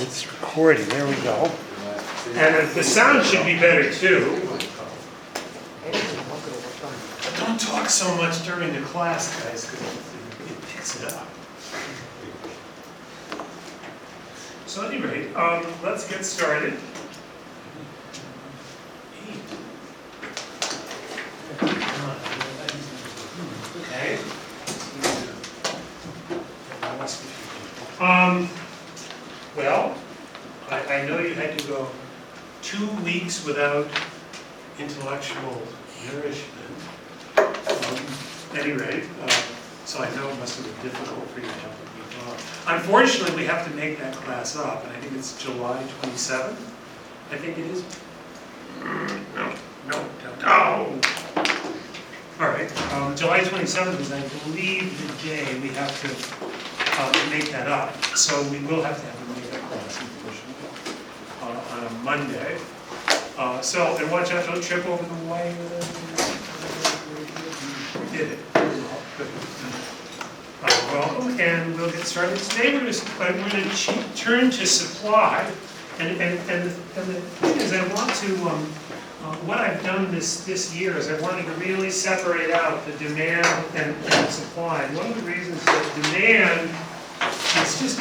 It's recording, there we go. And the sound should be better too. But don't talk so much during the class, guys, because it picks it up. So at any rate, let's get started. Okay. Well, I know you had to go 2 weeks without intellectual nourishment. At any rate, so I know it must have been difficult for you to have a week off. Unfortunately, we have to make that class up, and I think it's July 27th. I think it is. No. All right, July 27th is, I believe, the day we have to make that up. So we will have to have a make-up class, unfortunately, on a Monday. And watch out, don't trip over the way. We did it. Good. Welcome, and we'll get started. Today we're going to turn to supply, and the thing is, I want to. What I've done this year is I wanted to really separate out the demand and supply. And one of the reasons that demand is just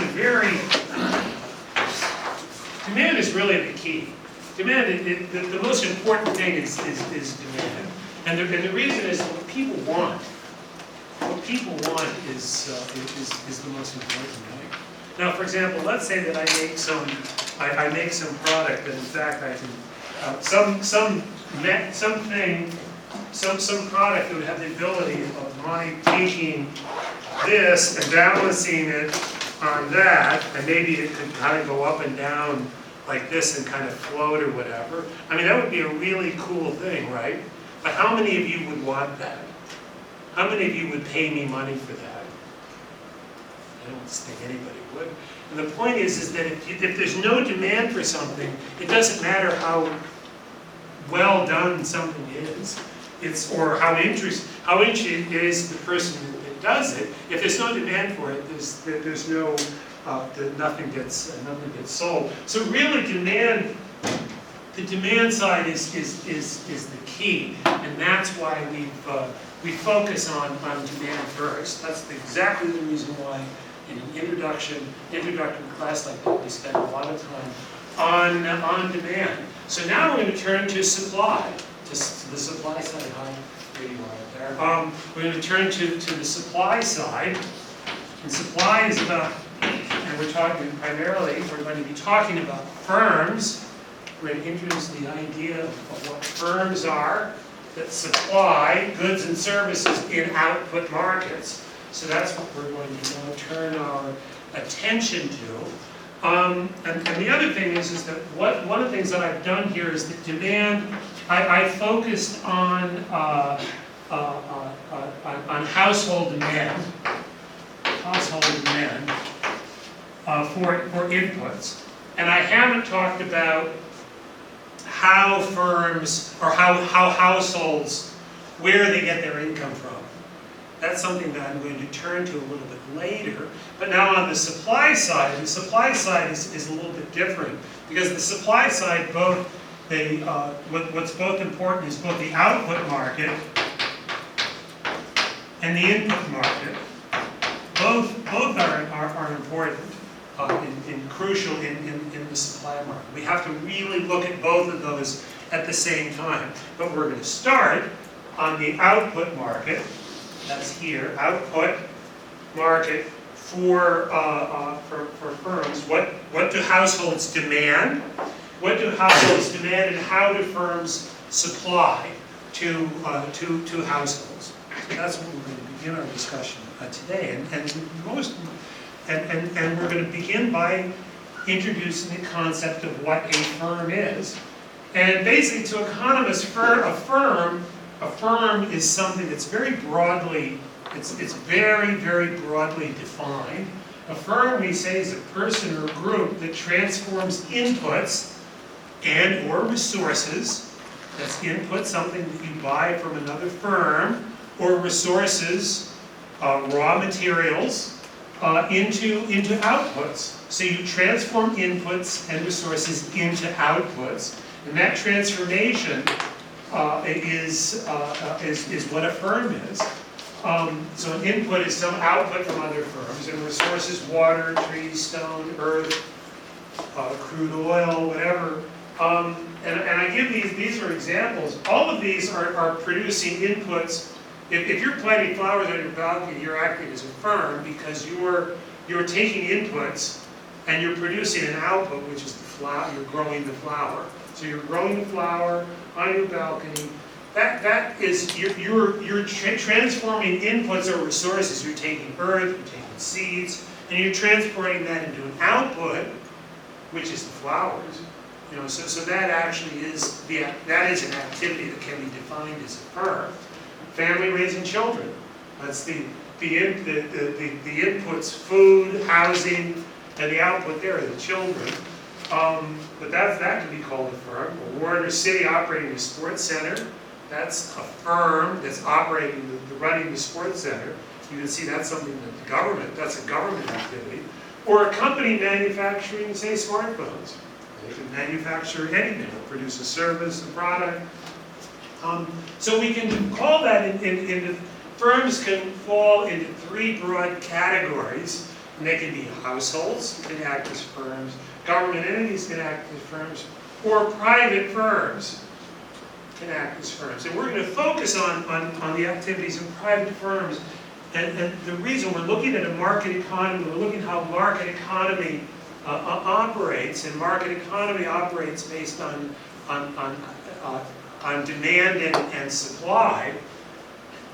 demand is really the key. Demand, the most important thing is demand. And the reason is what people want. What people want is the most important thing. Now, for example, let's say that I make some product that in fact I can some product that would have the ability of my taking this and balancing it on that, and maybe it could kind of go up and down like this and kind of float or whatever. I mean, that would be a really cool thing, right? But how many of you would want that? How many of you would pay me money for that? I don't think anybody would. And the point is that if there's no demand for something, it doesn't matter how well done something is, or how interested is the person that does it. If there's no demand for it, there's no nothing gets sold. So really, the demand side is the key, and that's why we focus on demand first. That's exactly the reason why in an introductory class like that we spend a lot of time on demand. So now we're going to turn to supply, to the supply side. Hi, there you are there. We're going to turn to the supply side, and supply is about, and we're going to be talking about firms. We're going to introduce the idea of what firms are that supply goods and services in output markets. So that's what we're going to now turn our attention to. And the other thing is that one of the things that I've done here is that demand. I focused on household demand for inputs, and I haven't talked about how firms or how households, where they get their income from. That's something that I'm going to turn to a little bit later. But now on the supply side is a little bit different, because the supply side, what's both important is both the output market and the input market. Both are important and crucial in the supply market. We have to really look at both of those at the same time. But we're going to start on the output market. That's here, output market for firms. What do households demand? What do households demand, and how do firms supply to households? So that's what we're going to begin our discussion today. And we're going to begin by introducing the concept of what a firm is. And basically, to economists, a firm is something that's very broadly, it's very, very broadly defined. A firm, we say, is a person or group that transforms inputs and or resources. That's input, something that you buy from another firm, or resources, raw materials, into outputs. So you transform inputs and resources into outputs, and that transformation is what a firm is. So an input is some output from other firms, and resources, water, trees, stone, earth, crude oil, whatever. And I give these are examples. All of these are producing inputs. If you're planting flowers on your balcony, you're acting as a firm because you're taking inputs and you're producing an output, which is the flower. You're growing the flower. So you're growing the flower on your balcony. That is you're transforming inputs or resources. You're taking earth, you're taking seeds, and you're transporting that into an output, which is the flowers. You know, so that actually is that is an activity that can be defined as a firm. Family raising children. That's the inputs: food, housing, and the output there are the children. But that can be called a firm. A ward or city operating a sports center. That's a firm that's operating, running the sports center. You can see that's something that that's a government activity. Or a company manufacturing, say, smartphones. They can manufacture anything, or produce a service, a product. So we can call that into, firms can fall into three broad categories. And they can be households, can act as firms, government entities can act as firms, or private firms can act as firms. And we're going to focus on the activities of private firms. And the reason we're looking at a market economy, we're looking at how market economy operates, and market economy operates based on demand and supply,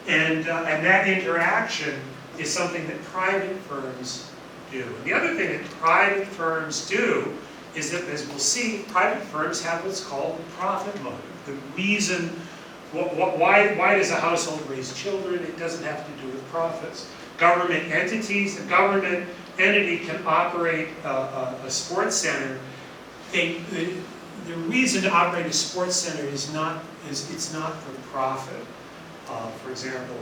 and that interaction is something that private firms do. And the other thing that private firms do is that, as we'll see, private firms have what's called the profit motive. The reason, why does a household raise children? It doesn't have to do with profits. Government entities, a government entity can operate a sports center. The reason to operate a sports center it's not for profit. For example,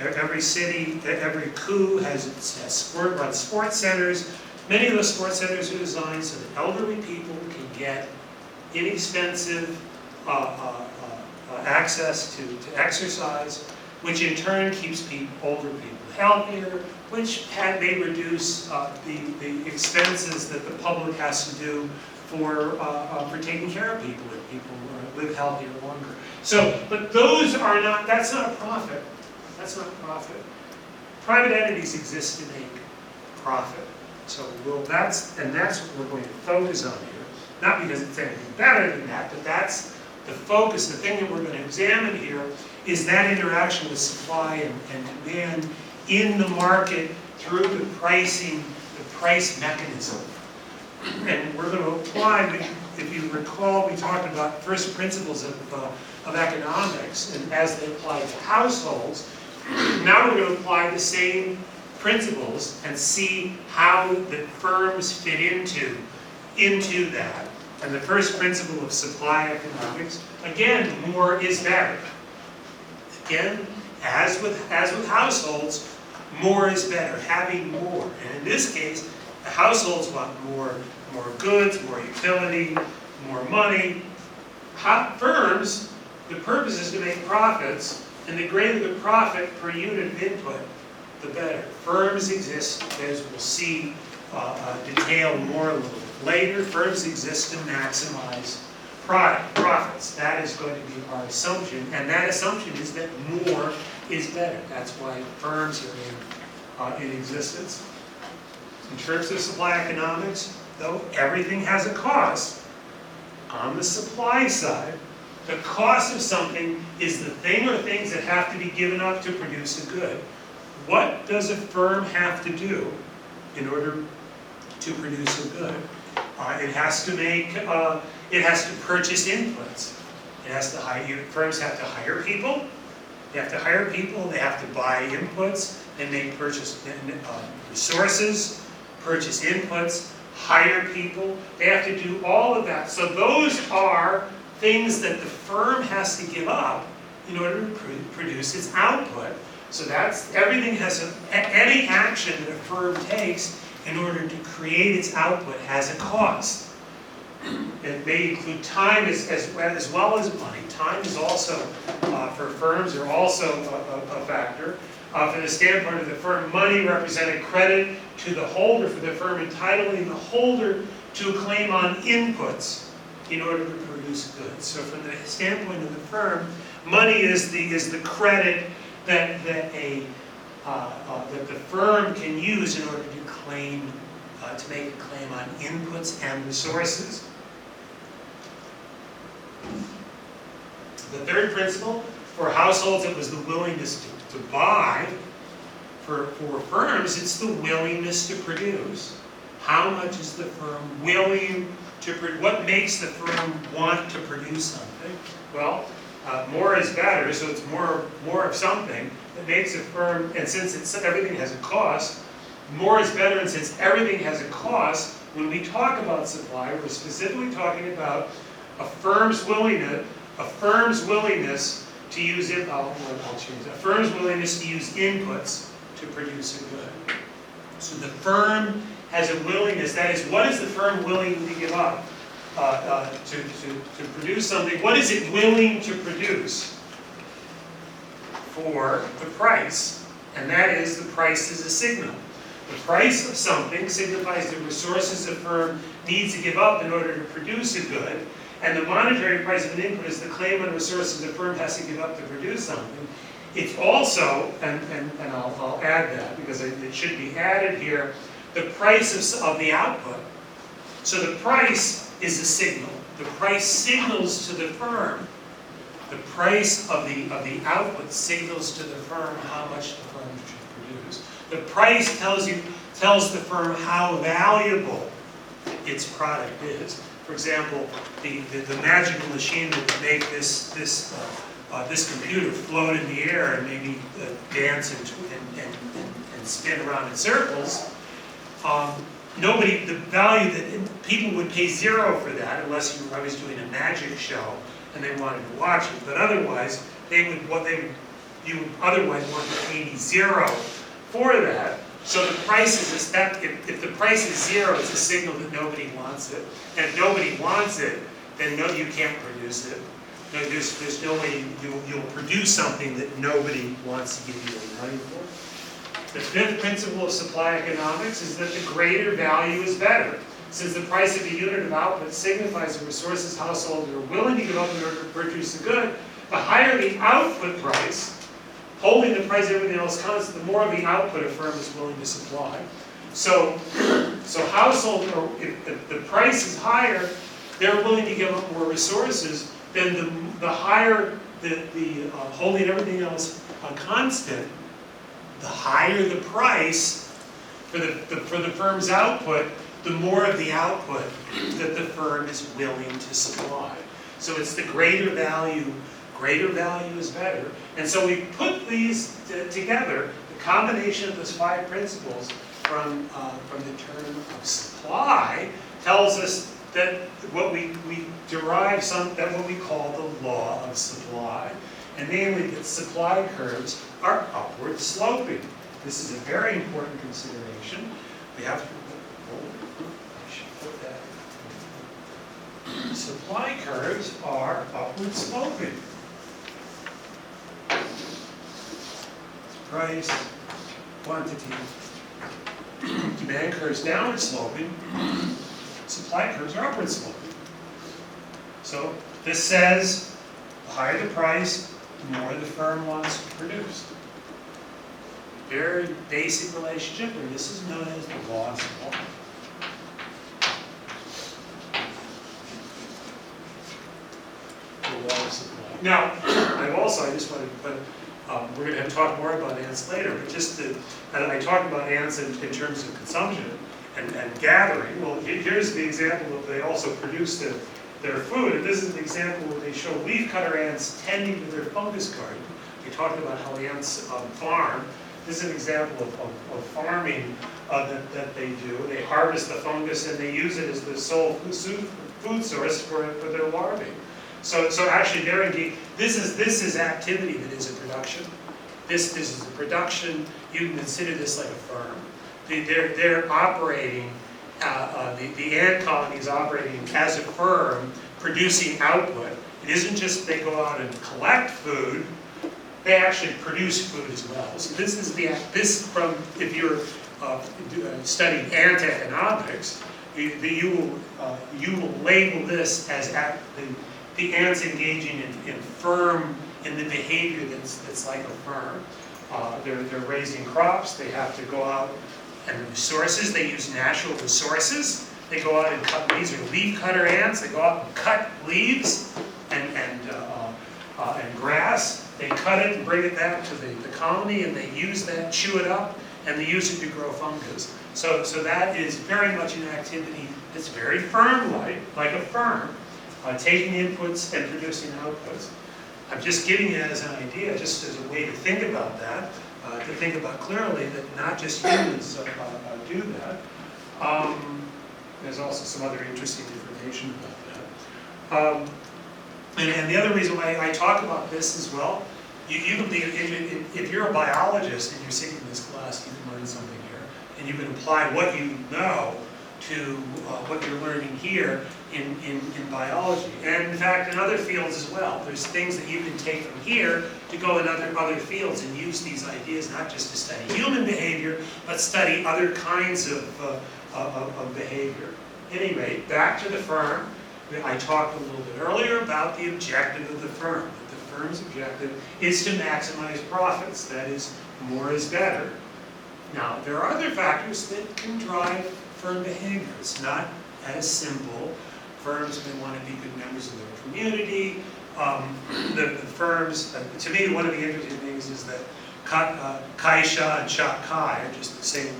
every city, every coup has run sports centers. Many of those sports centers are designed so that elderly people can get inexpensive access to exercise, which in turn keeps older people healthier, which may reduce the expenses that the public has to do for taking care of people if people live healthier longer. So, but those are not, that's not a profit. That's not profit. Private entities exist to make profit. So that's what we're going to focus on here. Not because it's anything better than that, but that's the focus. The thing that we're going to examine here is that interaction with supply and demand in the market through the pricing, the price mechanism. And we're going to apply, if you recall, we talked about first principles of economics, and as they apply to households. Now we're going to apply the same principles and see how the firms fit into that. And the first principle of supply economics, again, more is better. Again, as with households, more is better, having more. And in this case, the households want more goods, more utility, more money. Firms, the purpose is to make profits, and the greater the profit per unit of input, the better. Firms exist, as we'll see detail more a little bit later. Firms exist to maximize profits. That is going to be our assumption, and that assumption is that more is better. That's why firms are in existence. In terms of supply economics, though, everything has a cost. On the supply side, the cost of something is the thing or things that have to be given up to produce a good. What does a firm have to do in order to produce a good? It has to purchase inputs. It has to firms have to hire people. They have to hire people. They have to buy inputs. And they purchase resources, purchase inputs, hire people. They have to do all of that. So those are things that the firm has to give up in order to produce its output. So that's, everything has any action that a firm takes in order to create its output has a cost. It may include time as well as money. Time is also, for firms, are also a factor. From the standpoint of the firm, money represented credit to the holder for the firm, entitling the holder to a claim on inputs in order to produce goods. So from the standpoint of the firm, money is the credit that the firm can use in order to claim, to make a claim on inputs and resources. The third principle, for households, it was the willingness to buy. For firms, it's the willingness to produce. How much is the firm willing to produce? What makes the firm want to produce something? Well, more is better, so it's more of something that makes a firm, and since everything has a cost, more is better, and since everything has a cost, when we talk about supply, we're specifically talking about a firm's willingness to use it. I'll change that. A firm's willingness to use inputs to produce a good. So the firm has a willingness. That is, what is the firm willing to give up to produce something? What is it willing to produce for the price? And that is, the price is a signal. The price of something signifies the resources the firm needs to give up in order to produce a good. And the monetary price of an input is the claim on resources the firm has to give up to produce something. It's also, and I'll add that because it should be added here, the price of the output. So the price is a signal. The price signals to the firm. The price of the output signals to the firm how much the firm should produce. The price tells the firm how valuable its product is. For example, the magical machine that would make this computer float in the air and maybe dance and spin around in circles. The value that people would pay zero for that, unless I was doing a magic show and they wanted to watch it. But otherwise, you would otherwise want to pay zero for that. So the price is a step. If the price is zero, it's a signal that nobody wants it. And if nobody wants it, then no, you can't produce it. No, there's no way you'll produce something that nobody wants to give you any money for. The fifth principle of supply economics is that the greater value is better. Since the price of a unit of output signifies the resources households are willing to give up in order to produce a good, the higher the output price, holding the price of everything else constant, the more of the output a firm is willing to supply. So if the price is higher, they're willing to give up more resources. Then the higher the holding everything else constant, the higher the price for the firm's output, the more of the output that the firm is willing to supply. So it's the greater value. Greater value is better. And so we put these together, the combination of those five principles from the term of supply tells us that what we derive that what we call the law of supply. And namely that supply curves are upward sloping. This is a very important consideration. We have to, I should put that. Supply curves are upward sloping. Price, quantity, demand curves downward sloping, supply curves are upward sloping. So this says the higher the price, the more the firm wants to produce. Very basic relationship, and this is known as the law of supply. The law of supply. Now, I just want to put. We're going to talk more about ants later, but I talked about ants in terms of consumption and gathering. Well, here's the example of they also produce their food, and this is an example where they show leafcutter ants tending to their fungus garden. We talked about how ants farm. This is an example of farming that they do. They harvest the fungus and they use it as the sole food source for their larvae. So actually, there indeed, this is activity that is a production. this is the production. You can consider this like a firm. They're operating, the ant colony is operating as a firm, producing output. It isn't just they go out and collect food, they actually produce food as well. So this is if you're studying ant economics, you will label this as the ants engaging in the behavior that's like a firm. They're raising crops. They have to go out and resources. They use natural resources. They go out and cut. These are leaf cutter ants. They go out and cut leaves and grass. They cut it and bring it back to the colony, and they use that, chew it up, and they use it to grow fungus. So that is very much an activity that's very firm-like, like a firm, taking inputs and producing outputs. I'm just giving you as an idea, just as a way to think about that, to think about clearly that not just humans do that. There's also some other interesting information about that. And the other reason why I talk about this as well, you can be, if you're a biologist and you're sitting in this class, you can learn something here, and you can apply what you know to what you're learning here in biology. And in fact, in other fields as well. There's things that you can take from here to go in other fields and use these ideas, not just to study human behavior, but study other kinds of behavior. At any rate, back to the firm. I talked a little bit earlier about the objective of the firm. The firm's objective is to maximize profits. That is, more is better. Now, there are other factors that can drive firm behavior. It's not as simple. Firms may want to be good members of their community. The firms, to me, one of the interesting things is that Kai-Sha and Sha-Kai are just the same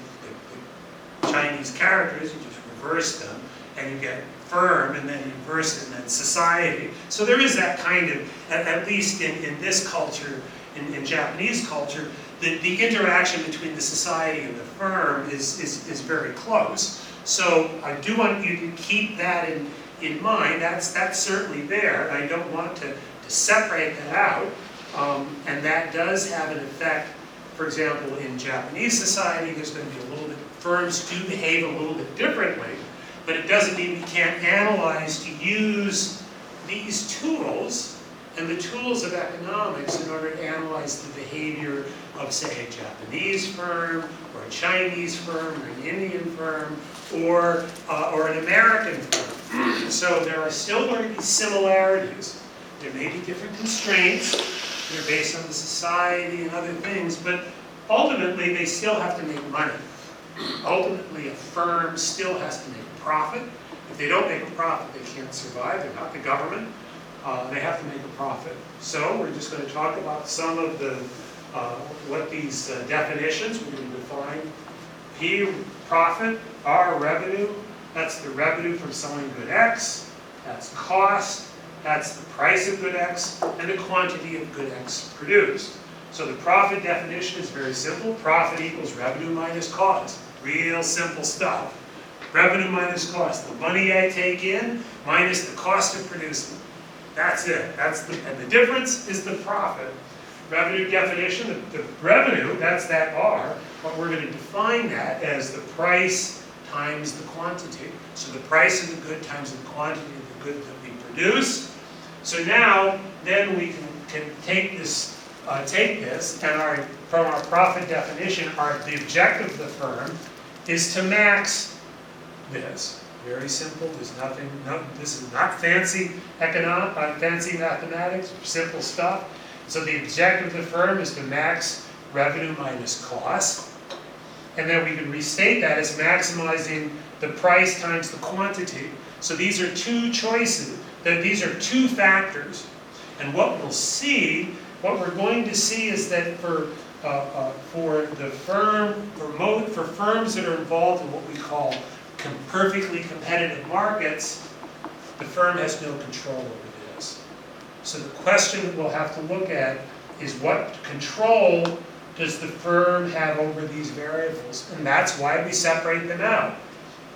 the Chinese characters. You just reverse them, and you get firm, and then you reverse it, and then society. So there is that kind of, at least in this culture, in Japanese culture, the interaction between the society and the firm is very close. So I do want you to keep that in mind. That's certainly there. I don't want to separate that out. And that does have an effect. For example, in Japanese society, there's going to be a little bit, firms do behave a little bit differently, but it doesn't mean we can't analyze to use these tools and the tools of economics in order to analyze the behavior of, say, a Japanese firm, or a Chinese firm, or an Indian firm, or an American firm. So there are still going to be similarities. There may be different constraints. They're based on the society and other things, but ultimately they still have to make money. Ultimately, a firm still has to make a profit. If they don't make a profit, they can't survive. They're not the government. They have to make a profit. So we're just going to talk about some of the what these definitions. We're going to define P, profit, R, revenue. That's the revenue from selling good X. That's cost. That's the price of good X, and the quantity of good X produced. So the profit definition is very simple. Profit equals revenue minus cost. Real simple stuff. Revenue minus cost. The money I take in minus the cost of producing. That's it. And the difference is the profit. Revenue definition, the revenue, that's that R, but we're going to define that as the price times the quantity. So the price of the good times the quantity of the good that we produce. So now, then we can take this, and from our profit definition, the objective of the firm is to max this. Very simple. There's nothing. This is not fancy fancy mathematics. Simple stuff. So the objective of the firm is to max revenue minus cost, and then we can restate that as maximizing the price times the quantity. So these are two choices. These are two factors, and what we'll see, what we're going to see, is that for the firm, for firms that are involved in what we call perfectly competitive markets, the firm has no control over this. So the question that we'll have to look at is, what control does the firm have over these variables? And that's why we separate them out.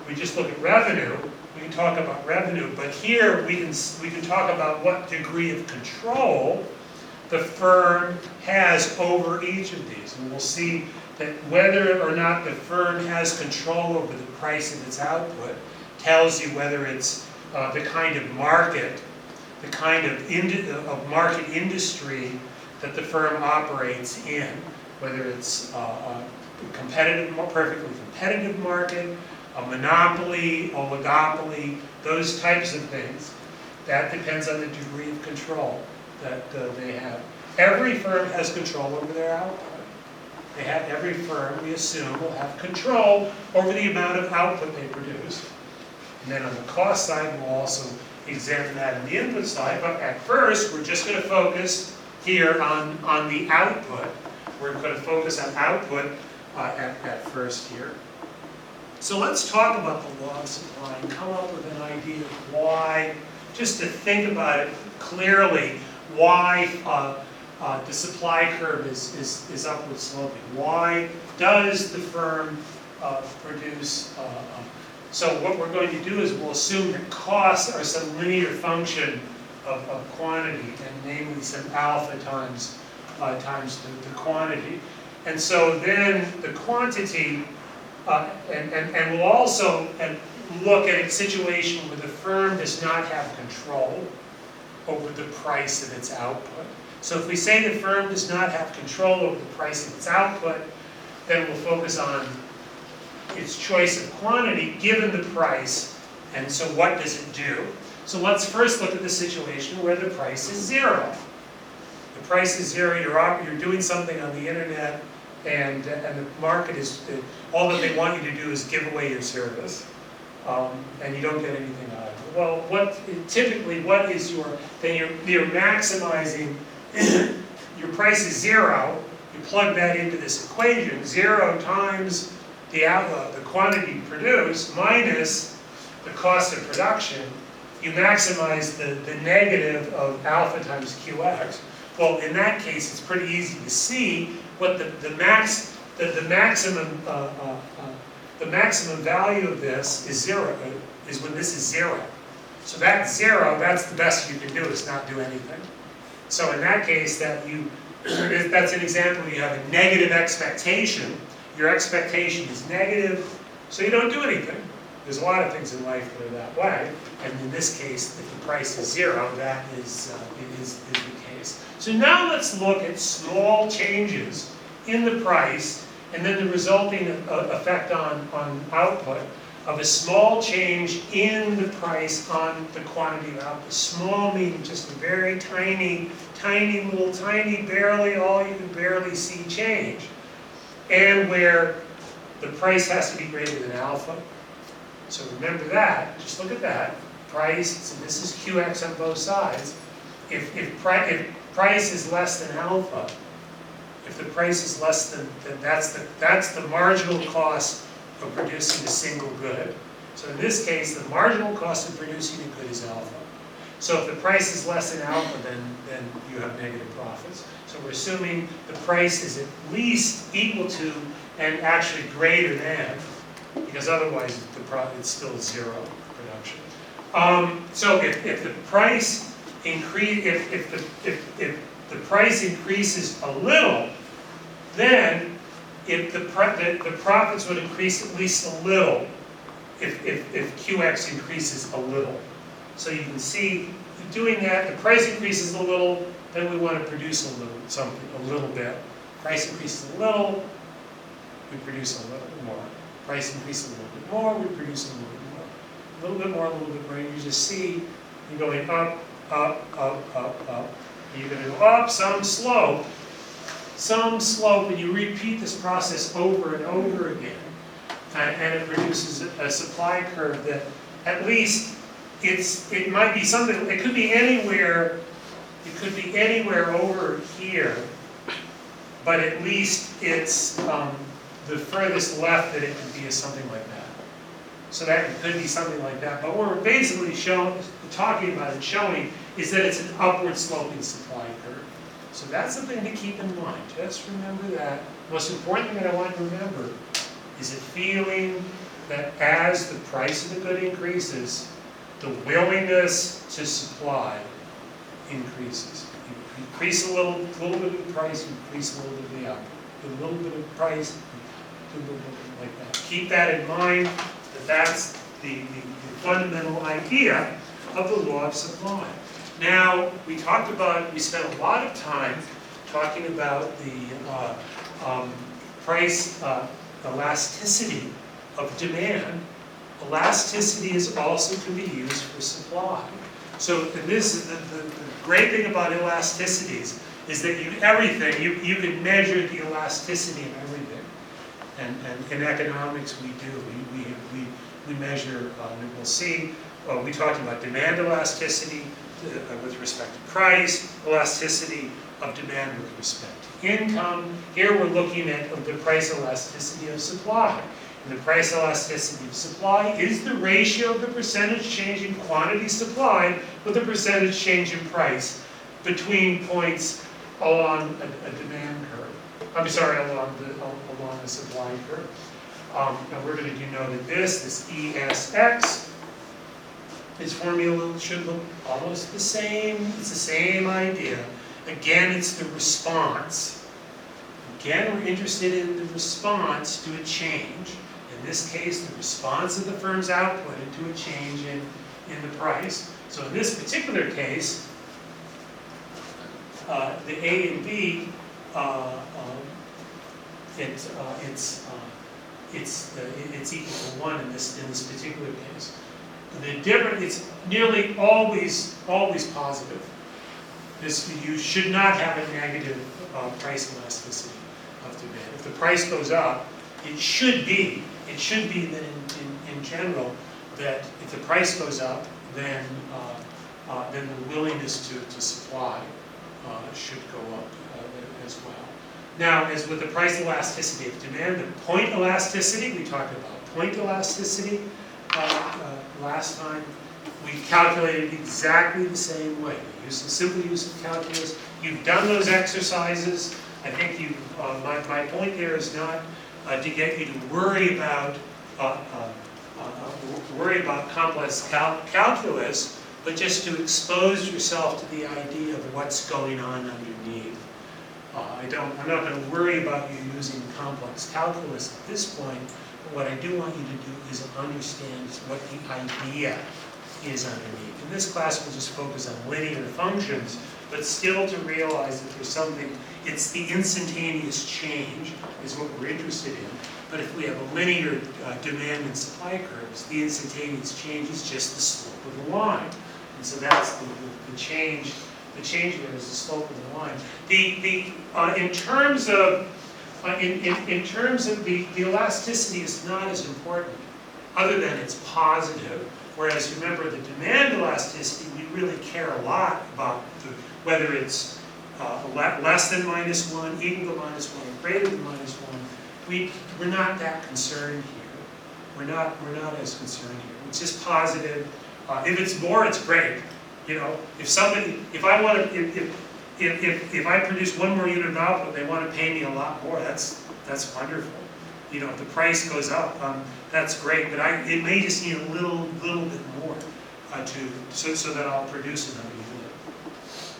We just look at revenue. We can talk about revenue, but here we can talk about what degree of control the firm has over each of these. And we'll see that whether or not the firm has control over the price of its output tells you whether it's the kind of market, the kind of market industry that the firm operates in, whether it's a competitive, perfectly competitive market, a monopoly, oligopoly, those types of things. That depends on the degree of control that they have. Every firm has control over their output. Every firm, we assume, will have control over the amount of output they produce. And then on the cost side, we'll also examine that on the input side. But at first, we're just going to focus here on the output. We're going to focus on output at first here. So let's talk about the law of supply and come up with an idea of why, just to think about it clearly, why the supply curve is upward sloping. Why does the firm produce? So what we're going to do is we'll assume that costs are some linear function of quantity, and namely some alpha times the quantity. And so then the quantity, and we'll also look at a situation where the firm does not have control over the price of its output. So if we say the firm does not have control over the price of its output, then we'll focus on its choice of quantity given the price, and so what does it do? So let's first look at the situation where the price is zero. The price is zero, you're doing something on the internet, and the market is, all that they want you to do is give away your service, and you don't get anything out of it. Well, typically what is you're maximizing, your price is zero, you plug that into this equation, 0 times the quantity produced minus the cost of production, you maximize the negative of alpha times QX. Well, in that case, it's pretty easy to see what the maximum value of this is zero, is when this is zero. So that's zero, that's the best you can do, is not do anything. So in that case, that's an example where you have a negative expectation. Your expectation is negative, so you don't do anything. There's a lot of things in life that are that way, and in this case, if the price is zero, that is the case. So now let's look at small changes in the price, and then the resulting effect on output of a small change in the price on the quantity of output. Small meaning just a very tiny, barely, all you can barely see change. And where the price has to be greater than alpha. So remember that, just look at that. Price, so this is QX on both sides. If price is less than alpha, if the price is less than that's the marginal cost of producing a single good. So in this case, the marginal cost of producing a good is alpha. So if the price is less than alpha, then you have negative profits. So we're assuming the price is at least equal to and actually greater than, because otherwise it's still zero production. So if the price if the price increases a little, then if the profits would increase at least a little if QX increases a little. So you can see doing that, the price increases a little, then we want to produce a little bit. Price increases a little, we produce a little bit more. Price increases a little bit more, we produce a little bit more. A little bit more, a little bit more. You just see you're going up, up, up, up, up. And you're going to go up some slope, and you repeat this process over and over again. And it produces a supply curve that at least it might be something, it could be anywhere over here, but at least it's the furthest left that it could be is something like that. So that it could be something like that. But what we're basically talking about and showing is that it's an upward sloping supply curve. So that's something to keep in mind. Just remember that. The most important thing that I want you to remember is a feeling that as the price of the good increases, the willingness to supply increases. Increase a little bit of the price, increase a little bit of the output. Do a little bit of price, do a little bit like that. Keep that in mind, that that's the fundamental idea of the law of supply. Now, we spent a lot of time talking about the price elasticity of demand. Elasticity is also to be used for supply. So, and this is the great thing about elasticities is that you can measure the elasticity of everything. And in economics we do. We measure, and we'll see, we talked about demand elasticity with respect to price, elasticity of demand with respect to income. Here we're looking at the price elasticity of supply. And the price elasticity of supply is the ratio of the percentage change in quantity supplied with the percentage change in price between points along a demand curve. I'm sorry, along the supply curve. And we're going to denote this ESX. Its formula should look almost the same. It's the same idea. Again, it's the response. Again, we're interested in the response to a change. In this case, the response of the firm's output into a change in the price. So in this particular case, the A and B, it's equal to 1 in this particular case. It's nearly always positive. You should not have a negative price elasticity of demand. If the price goes up, it should be that in general, that if the price goes up, then the willingness to supply should go up as well. Now, as with the price elasticity of demand, the point elasticity, we talked about point elasticity last time. We calculated exactly the same way. We used the simple use of calculus. You've done those exercises. I think my point there is not to get you to worry about complex calculus, but just to expose yourself to the idea of what's going on underneath. I'm not going to worry about you using complex calculus at this point, but what I do want you to do is understand what the idea is underneath. In this class, we'll just focus on linear functions, but still to realize that there's something, it's the instantaneous change is what we're interested in. But if we have a linear demand and supply curves, the instantaneous change is just the slope of the line. And so that's the change. The change there is the slope of the line. In terms of the elasticity is not as important, other than it's positive. Whereas remember the demand elasticity, we really care a lot about whether it's less than -1, equal to -1, or greater than -1. We're not that concerned here. We're not as concerned here. It's just positive. If it's more, it's great. You know, if I produce one more unit of output, they want to pay me a lot more. That's wonderful. You know, if the price goes up, that's great. But it may just need a little bit more so that I'll produce another unit.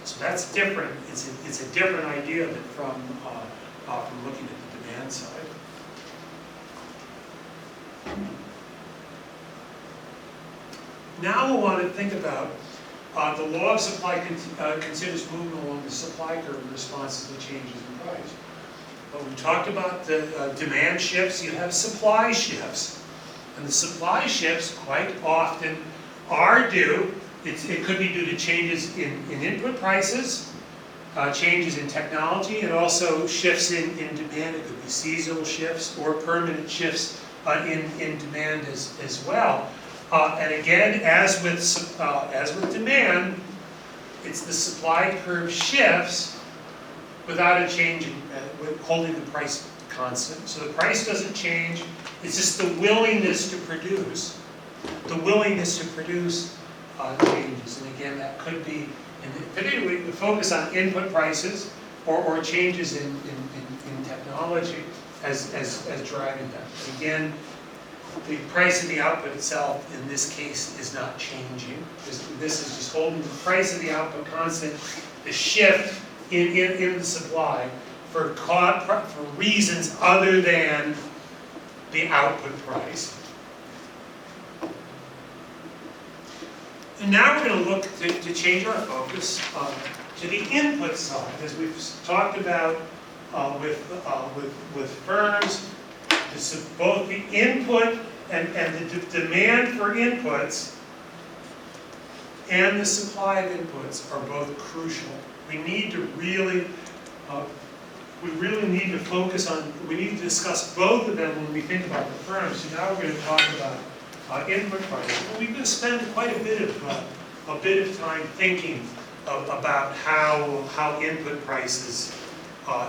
So that's different. It's a different idea than from looking at the demand side. Now we'll want to think about the law of supply considers movement along the supply curve in response to the changes in price. But we talked about the demand shifts. You have supply shifts. And the supply shifts quite often are due, it could be due to changes in input prices, changes in technology, and also shifts in demand. It could be seasonal shifts or permanent shifts in demand as well. And again, as with demand, it's the supply curve shifts without a change holding the price constant. So the price doesn't change. It's just the willingness to produce. The willingness to produce changes. And again, that could be, particularly we focus on input prices or changes in technology as driving that. Again, the price of the output itself, in this case, is not changing. This is just holding the price of the output constant. the shift in the supply for reasons other than the output price. And now we're going to look to change our focus to the input side, as we've talked about with firms. Both the input and the demand for inputs and the supply of inputs are both crucial. We need to really need to focus on, we need to discuss both of them when we think about the firms. So now we're going to talk about input prices. We're going to spend quite a bit of time thinking about how input prices,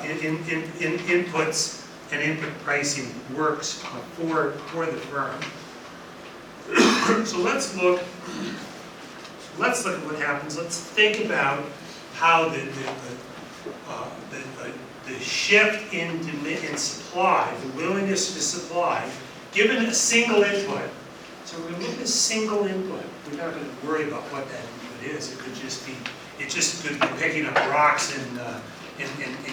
in inputs and input pricing works for the firm. So let's look at what happens. Let's think about how the shift in supply, the willingness to supply, given a single input. So we're going to look at a single input. We're not going to worry about what that input is. It could just be picking up rocks in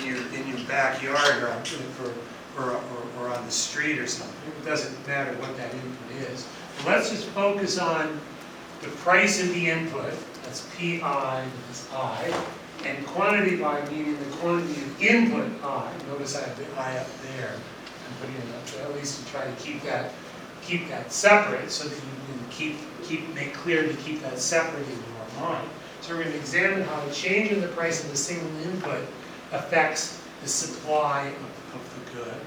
your backyard or on the street or something. It doesn't matter what that input is. But let's just focus on the price of the input. That's PI, that's I. And quantity by meaning the quantity of input I. Notice I have the I up there. I'm putting it up there, at least to try to keep that separate, so that you can make clear to keep that separate in your mind. So we're going to examine how a change in the price of a single input affects the supply of the good.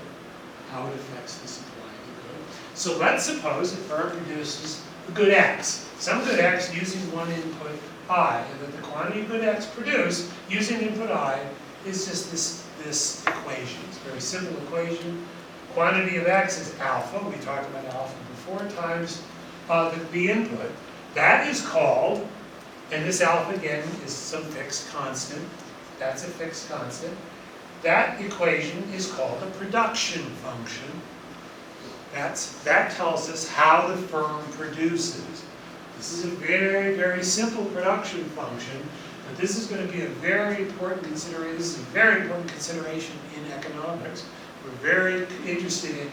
How it affects the supply of the good. So let's suppose a firm produces a good X, some good X using one input I, and that the quantity of good X produced using input I is just this equation. It's a very simple equation. Quantity of X is alpha, we talked about alpha before, times the input. That is called, and this alpha again is some fixed constant. That's a fixed constant. That equation is called a production function. That tells us how the firm produces. This is a very, very simple production function, but this is going to be a very important consideration. This is a very important consideration in economics. We're very interested in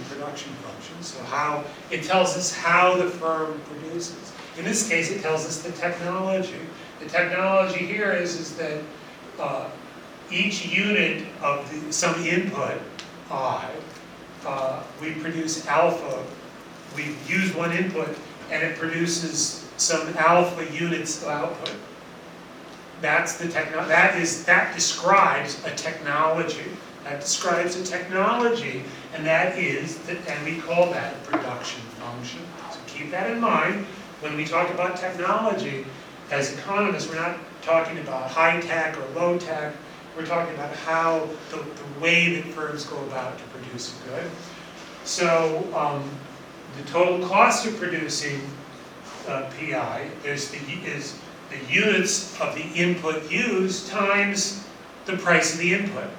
production functions. So how it tells us how the firm produces. In this case, it tells us the technology. The technology here is that each unit of some input I, we produce alpha. We use one input, and it produces some alpha units of output. That's the that describes a technology. That describes a technology, and and we call that a production function. So keep that in mind when we talk about technology. As economists, we're not talking about high tech or low tech. We're talking about how the way that firms go about to produce a good. So the total cost of producing PI is the units of the input used times the price of the input.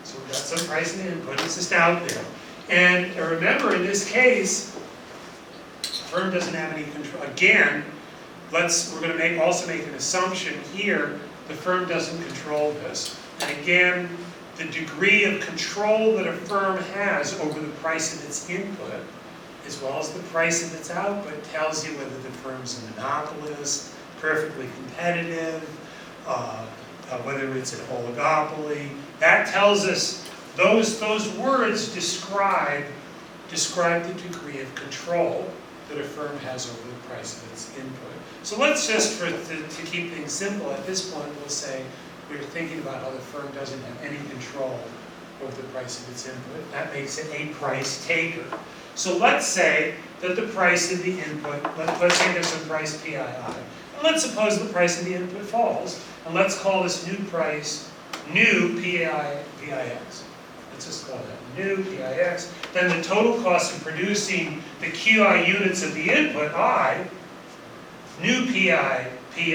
So we've got some price of the input. It's just out there. And remember, in this case, the firm doesn't have any control. Again, we're going to also make an assumption here. The firm doesn't control this. And again, the degree of control that a firm has over the price of its input, as well as the price of its output, tells you whether the firm's a monopolist, perfectly competitive, whether it's an oligopoly. That tells us, those words describe the degree of control that a firm has over the price of its input. So let's just, to keep things simple, at this point we'll say we're thinking about how the firm doesn't have any control over the price of its input. That makes it a price taker. So let's say that the price of the input, let's say there's some price PII. And let's suppose the price of the input falls. And let's call this new price new PIX. Let's just call that new PIX. Then the total cost of producing the QI units of the input, I, new PII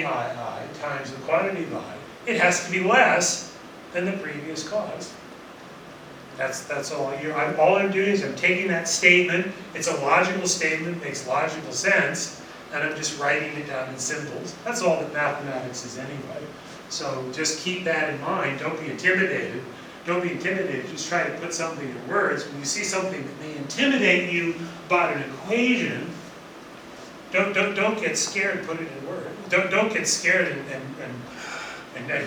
times the quantity of I, it has to be less than the previous cost. That's all. All I'm doing is I'm taking that statement. It's a logical statement, makes logical sense, and I'm just writing it down in symbols. That's all that mathematics is anyway. So just keep that in mind. Don't be intimidated. Don't be intimidated. Just try to put something in words. When you see something that may intimidate you about an equation, don't get scared and put it in words. Don't get scared and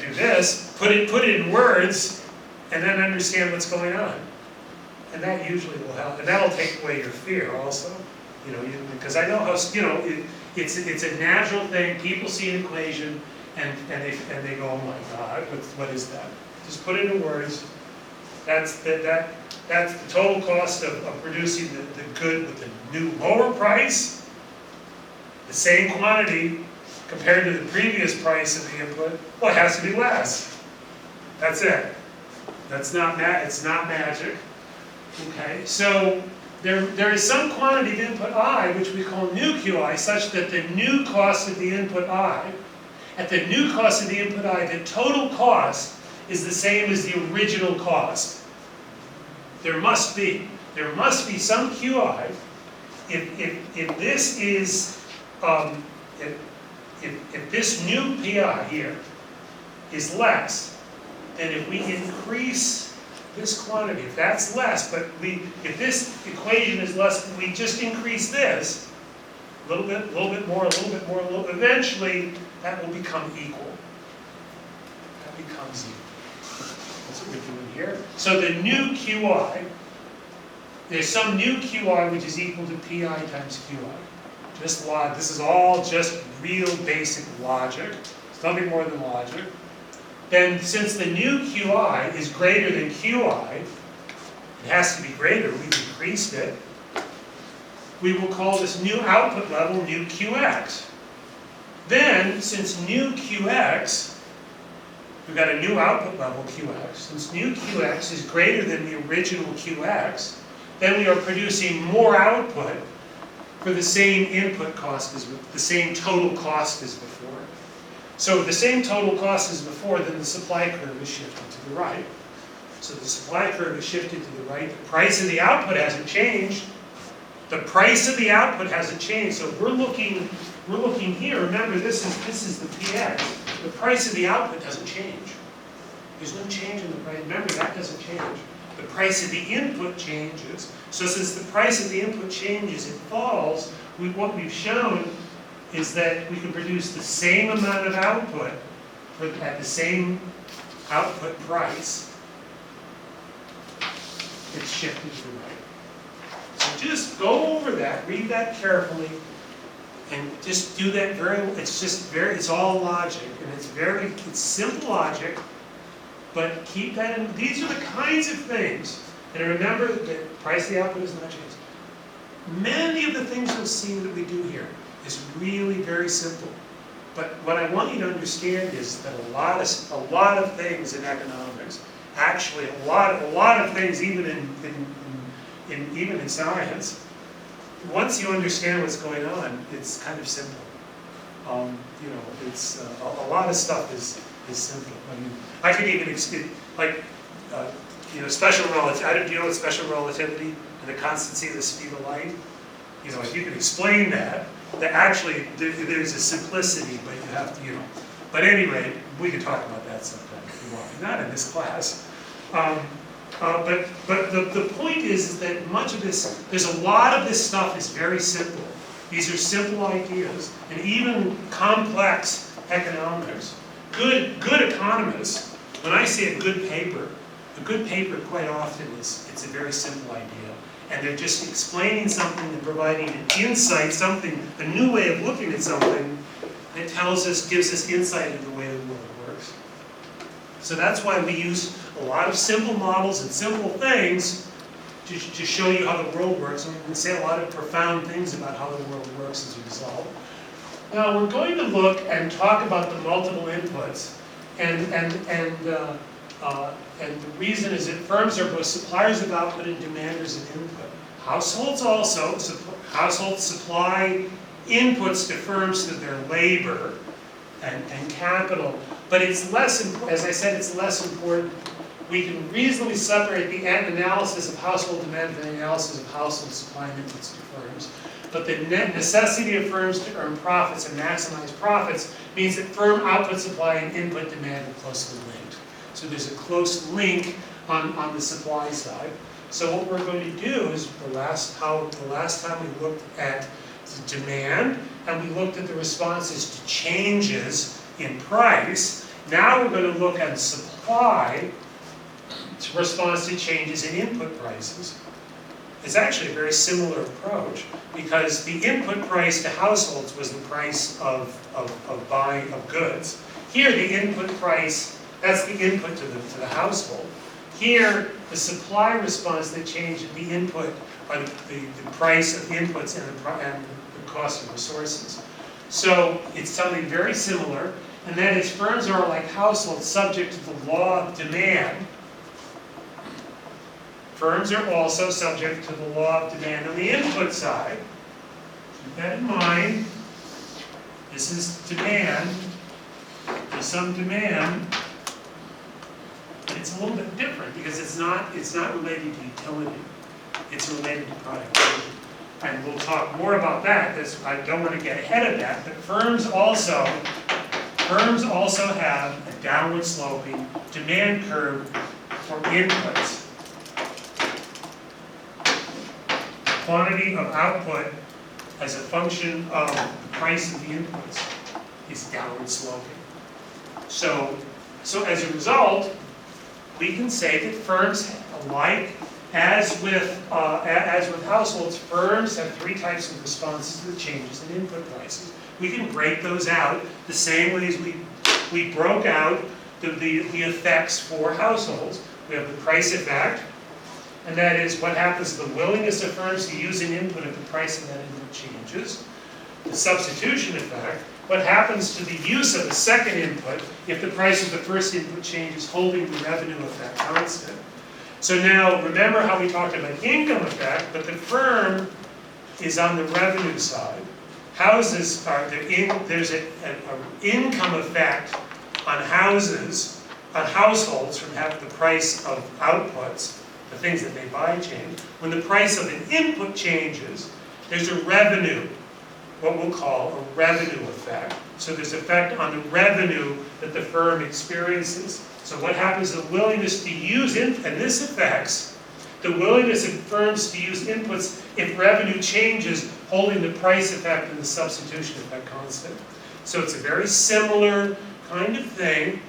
do this. Put it in words, and then understand what's going on. And that usually will help. And that'll take away your fear also. Because I know how, it's a natural thing. People see an equation and they go, oh my God, what is that? Just put it in words. That's the total cost of producing the good with the new lower price, the same quantity compared to the previous price of the input. Well, it has to be less. That's it. It's not magic. Okay, so there is some quantity of input I, which we call new QI, such that the new cost of the input I, at the new cost of the input I, the total cost is the same as the original cost. There must be some QI. If this is, if this new PI here is less, then if we increase this quantity, if that's less, but if this equation is less, we just increase this a little bit more, eventually that will become equal. That becomes equal. That's what we're doing here. So the new QI, there's some new QI which is equal to PI times QI. Just log. This is all just real basic logic. It's nothing more than logic. Then since the new QI is greater than QI, it has to be greater, we've increased it, we will call this new output level new QX. Then, since new QX, we've got a new output level QX, since new QX is greater than the original QX, then we are producing more output for the same input cost as the same total cost as before. So if the same total cost as before, then the supply curve is shifted to the right. So the supply curve is shifted to the right. The price of the output hasn't changed. The price of the output hasn't changed. So we're looking here. Remember, this is the PX. The price of the output doesn't change. There's no change in the price. Remember, that doesn't change. The price of the input changes. So since the price of the input changes, it falls. What we've shown is that we can produce the same amount of output at the same output price. It's shifted to the right. So just go over that, read that carefully, and just do that it's all logic, and it's simple logic, but keep that in. These are the kinds of things, and remember that the price of the output is not changed. Many of the things you'll see that we do here is really very simple. But what I want you to understand is that a lot of things in economics, actually a lot of things even in science, once you understand what's going on, it's kind of simple. It's a lot of stuff is simple. I mean, I could even explain, like, special relativity. Do you know what special relativity and the constancy of the speed of light? If you can explain that actually there's a simplicity, but you have to, But anyway, we can talk about that sometime if you want. Not in this class. But the point is that much of this, there's a lot of this stuff is very simple. These are simple ideas, and even complex economics. Good economists, when I say a good paper quite often it's a very simple idea. And they're just explaining something and providing an insight, a new way of looking at something that gives us insight into the way the world works. So that's why we use a lot of simple models and simple things to show you how the world works. And we can say a lot of profound things about how the world works as a result. Now we're going to look and talk about the multiple inputs, and the reason is that firms are both suppliers of output and demanders of input. Households supply inputs to firms through their labor and capital, but it's less, as I said, it's less important. We can reasonably separate the analysis of household demand from the analysis of household supply inputs to firms. but the necessity of firms to earn profits and maximize profits means that firm output supply and input demand are closely linked. So there's a close link on the supply side. So what we're going to do is the last time we looked at the demand and we looked at the responses to changes in price. Now we're going to look at supply to response to changes in input prices. It's actually a very similar approach because the input price to households was the price of buying of goods. Here the input price, that's the input to the household. Here the supply response that changed the input, or the price of inputs and the cost of resources. So it's something very similar, and that is firms are like households subject to the law of demand. Firms are also subject to the law of demand on the input side. Keep that in mind. This is demand. There's some demand. It's a little bit different because it's not related to utility. It's related to productivity. And we'll talk more about that. I don't want to get ahead of that, but firms also have a downward sloping demand curve for inputs. Quantity of output as a function of the price of the inputs is downward sloping. So as a result, we can say that firms, alike as with households, firms have three types of responses to the changes in input prices. We can break those out the same way as we broke out the effects for households. We have the price effect, and that is what happens to the willingness of firms to use an input if the price of that input changes. The substitution effect, what happens to the use of a second input if the price of the first input changes, holding the revenue effect constant. So now, remember how we talked about income effect, but the firm is on the revenue side. Houses are, there's an income effect on households from having the price of outputs, the things that they buy change. When the price of an input changes, there's a revenue, what we'll call a revenue effect. So there's effect on the revenue that the firm experiences. So what happens is the willingness to use, and this affects the willingness of firms to use inputs if revenue changes, holding the price effect and the substitution effect constant. So it's a very similar kind of thing.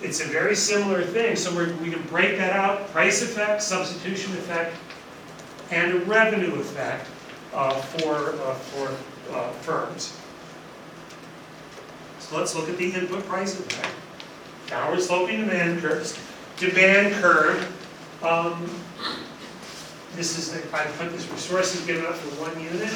It's a very similar thing. So we can break that out: price effect, substitution effect, and a revenue effect for firms. So let's look at the input price effect. Downward sloping demand curves. Demand curve. This is I put this resources given up for 1 unit.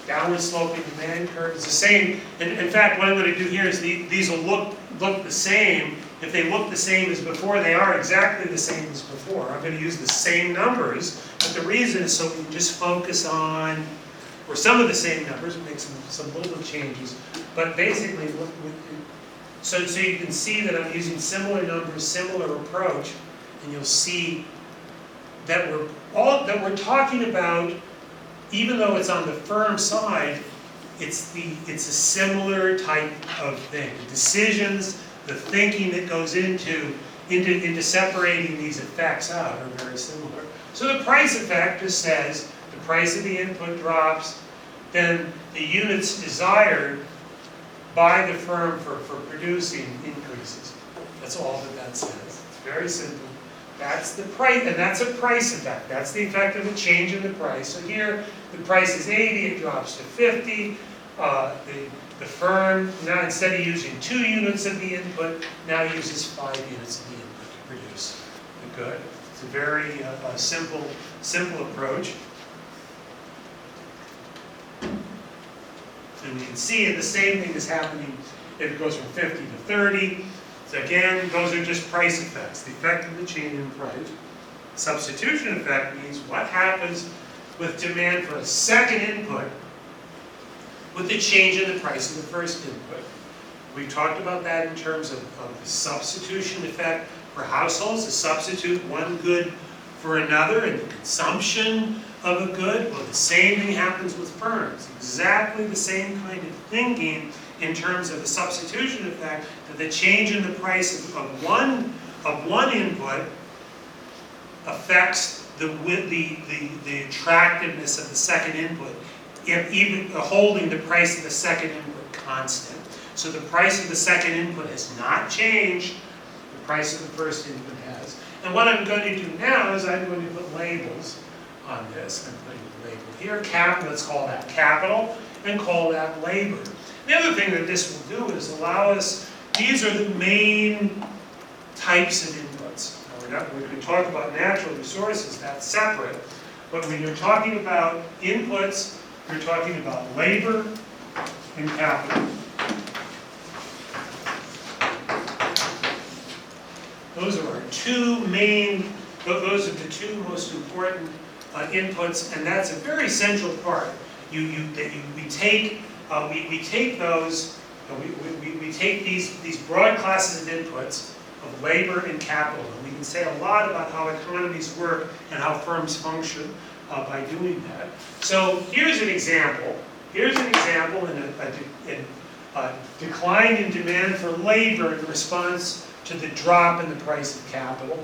Downward sloping demand curve is the same. And in fact, what I'm going to do here is these will look the same. If they look the same as before, they are exactly the same as before. I'm going to use the same numbers, but the reason is so we can just focus on, or some of the same numbers, make some little changes. But basically, so you can see that I'm using similar numbers, similar approach, and you'll see that we're talking about, even though it's on the firm side, it's a similar type of thing. The decisions, the thinking that goes into separating these effects out are very similar. So the price effect just says the price of the input drops, then the units desired by the firm for producing increases. That's all that says. It's very simple. That's the price, and that's a price effect. That's the effect of a change in the price. So here, the price is 80, it drops to 50. The firm, now instead of using 2 units of the input, now uses 5 units of the input to produce the good. It's a very simple approach. And we can see the same thing is happening if it goes from 50 to 30. So again, those are just price effects, the effect of the change in price. Substitution effect means what happens with demand for a second input with the change in the price of the first input. We talked about that in terms of the substitution effect for households, to substitute one good for another in the consumption of a good? Well, the same thing happens with firms. Exactly the same kind of thinking in terms of the substitution effect, that the change in the price of one input affects the attractiveness of the second input, even holding the price of the second input constant. So the price of the second input has not changed, the price of the first input has. And what I'm going to do now is I'm going to put labels on this. I'm putting a label here, capital, let's call that capital, and call that labor. The other thing that this will do is allow us, these are the main types of inputs. Now, we're going to talk about natural resources, that's separate, but when you're talking about inputs, you're talking about labor and capital. Those are our two main, those are the two most important inputs, and that's a very central part. We take those, we take these broad classes of inputs of labor and capital, and we can say a lot about how economies work and how firms function by doing that. So here's an example. Here's an example in a decline in demand for labor in response to the drop in the price of capital.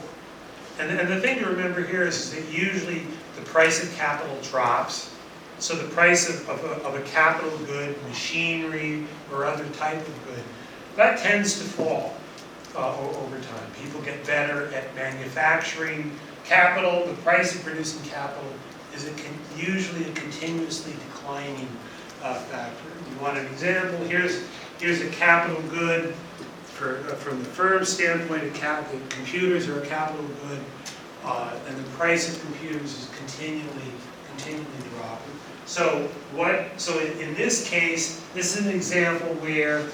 And the thing to remember here is that usually the price of capital drops. So the price of a capital good, machinery, or other type of good, that tends to fall over time. People get better at manufacturing capital. The price of producing capital is usually a continuously declining factor. You want an example? Here's a capital good. From the firm standpoint, computers are a capital good, and the price of computers is continually dropping. So in this case, this is an example where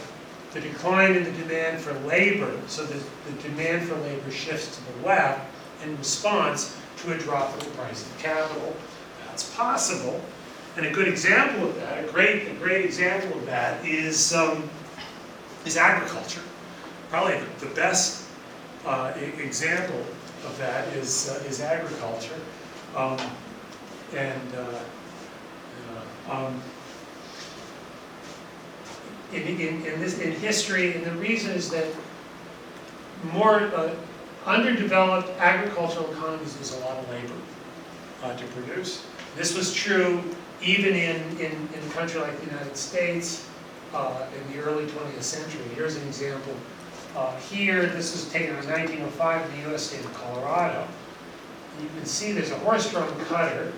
the decline in the demand for labor, so the demand for labor shifts to the left in response to a drop in the price of capital. That's possible, and a good example of that, a great example of that is agriculture. Probably the best example of that is agriculture, in history, and the reason is that more underdeveloped agricultural economies use a lot of labor to produce. This was true even in a country like the United States in the early 20th century. Here's an example. Here, this was taken in 1905 in the U.S. state of Colorado. You can see there's a horse-drawn cutter.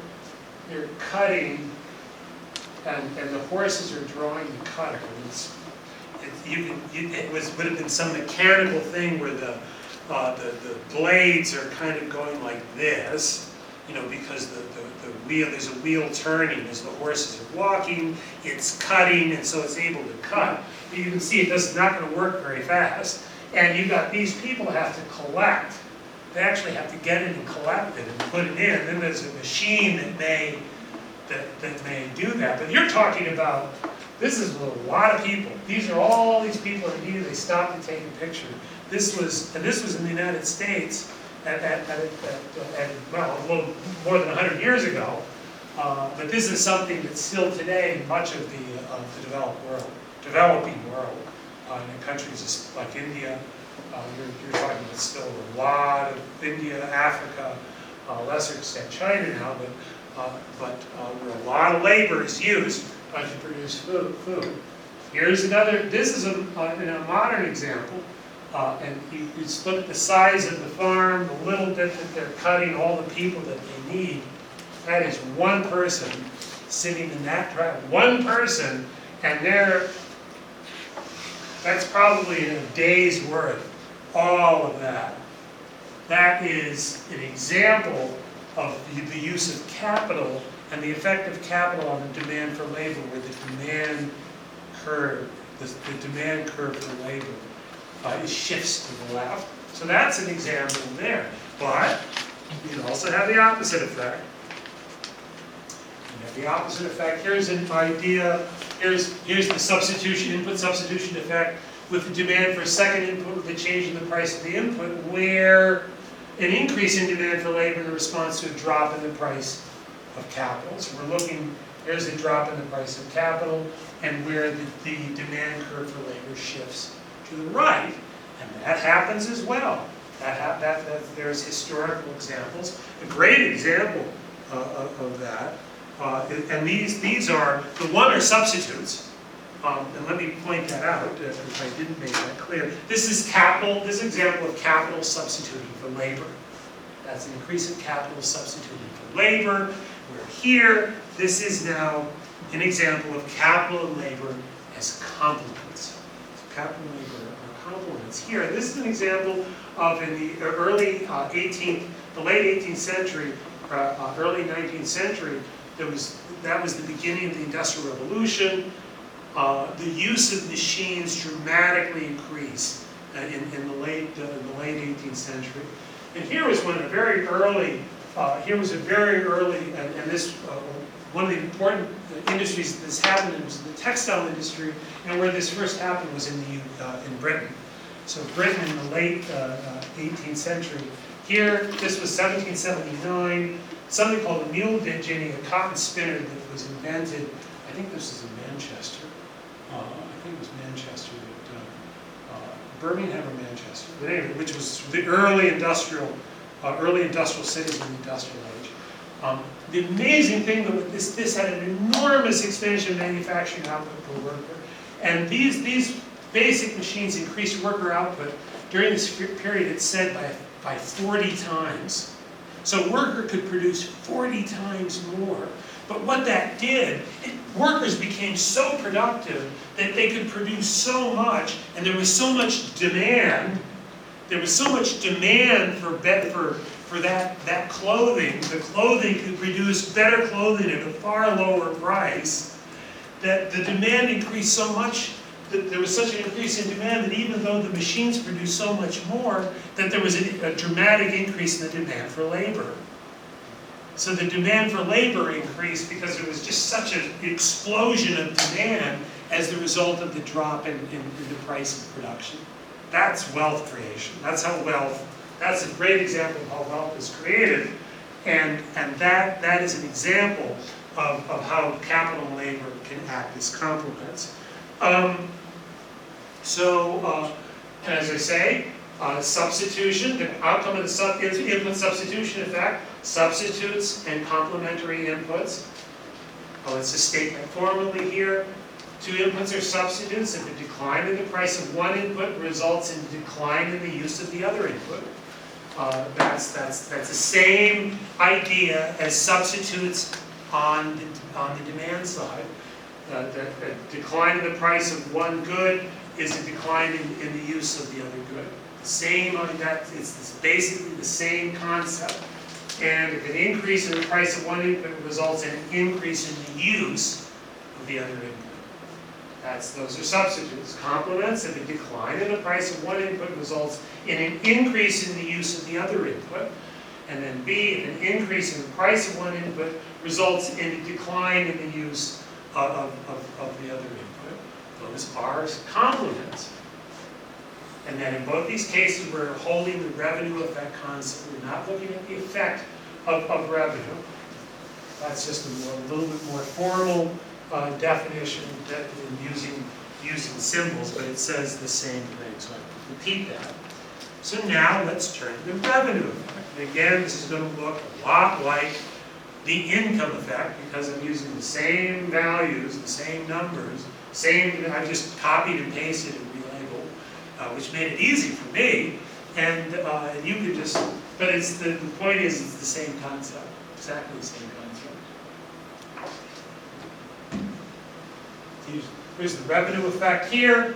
They're cutting, and the horses are drawing the cutter. It would have been some mechanical thing where the blades are kind of going like this, because there's a wheel turning as the horses are walking. It's cutting, and so it's able to cut. But you can see it's not going to work very fast. And you've got these people have to collect. They actually have to get it and collect it and put it in. Then there's a machine that may do that. But you're talking about, this is a lot of people. These are all these people that immediately stopped to take a picture. This was in the United States well, a little more than 100 years ago. But this is something that's still today in much of the developing world. In countries like India, you're talking about still a lot of India, Africa, lesser extent China now, but where a lot of labor is used to produce food. Here's another, this is a modern example, and you just look at the size of the farm, the little bit that they're cutting, all the people that they need. That is one person sitting in that trap, one person, and that's probably in a day's worth, all of that. That is an example of the use of capital and the effect of capital on the demand for labor, where the demand curve for labor shifts to the left. So that's an example there. But you can also have the opposite effect. You have the opposite effect. Here's an idea. Here's the substitution, input substitution effect with the demand for a second input with the change in the price of the input, where an increase in demand for labor in response to a drop in the price of capital. So we're looking, there's a drop in the price of capital, and where the demand curve for labor shifts to the right. And that happens as well. There's historical examples. A great example of that, and these are, the one are substitutes. And let me point that out if I didn't make that clear. This is capital, this example of capital substituting for labor. That's an increase in capital substituting for labor. Where here, this is now an example of capital and labor as complements. So capital and labor are complements. Here, this is an example of in the early 18th, the late 18th century, early 19th century, that was the beginning of the Industrial Revolution. The use of machines dramatically increased in the late 18th century. And here was one of the very early, and this, one of the important industries that this happened was the textile industry, and where this first happened was in Britain. So Britain in the late 18th century. Here, this was 1779, something called a mule jinning, a cotton spinner that was invented, I think this is in Manchester. I think it was Manchester, Birmingham or Manchester, but anyway, which was the early industrial cities in the industrial age. The amazing thing that this had an enormous expansion of manufacturing output per worker, and these basic machines increased worker output during this period, it's said, by 40 times. So a worker could produce 40 times more. But what that did, workers became so productive that they could produce so much, and there was so much demand. There was so much demand for that clothing. The clothing could produce better clothing at a far lower price. That the demand increased so much, that there was such an increase in demand that even though the machines produced so much more, that there was a dramatic increase in the demand for labor. So the demand for labor increased because there was just such an explosion of demand as the result of the drop in the price of production. That's wealth creation. That's a great example of how wealth is created. And that is an example of how capital and labor can act as complements. As I say, substitution, the outcome of the input substitution effect, substitutes and complementary inputs. Let's just state that formally here. Two inputs are substitutes. If a decline in the price of one input results in a decline in the use of the other input. That's the same idea as substitutes on the demand side. The decline in the price of one good is a decline in the use of the other good. Same on that, it's basically the same concept. And if an increase in the price of one input results in an increase in the use of the other input. Those are substitutes. Complements, if a decline in the price of one input results in an increase in the use of the other input. And then B, if an increase in the price of one input results in a decline in the use of the other input. Those are complements. And then in both these cases, we're holding the revenue effect constant. We're not looking at the effect of revenue. That's just a little bit more formal definition using symbols, but it says the same thing. So I repeat that. So now let's turn to the revenue effect. And again, this is going to look a lot like the income effect because I'm using the same values, the same numbers, I just copied and pasted and relabeled, which made it easy for me. And you could just, but the point is it's the same concept, exactly the same concept. Here's the revenue effect here.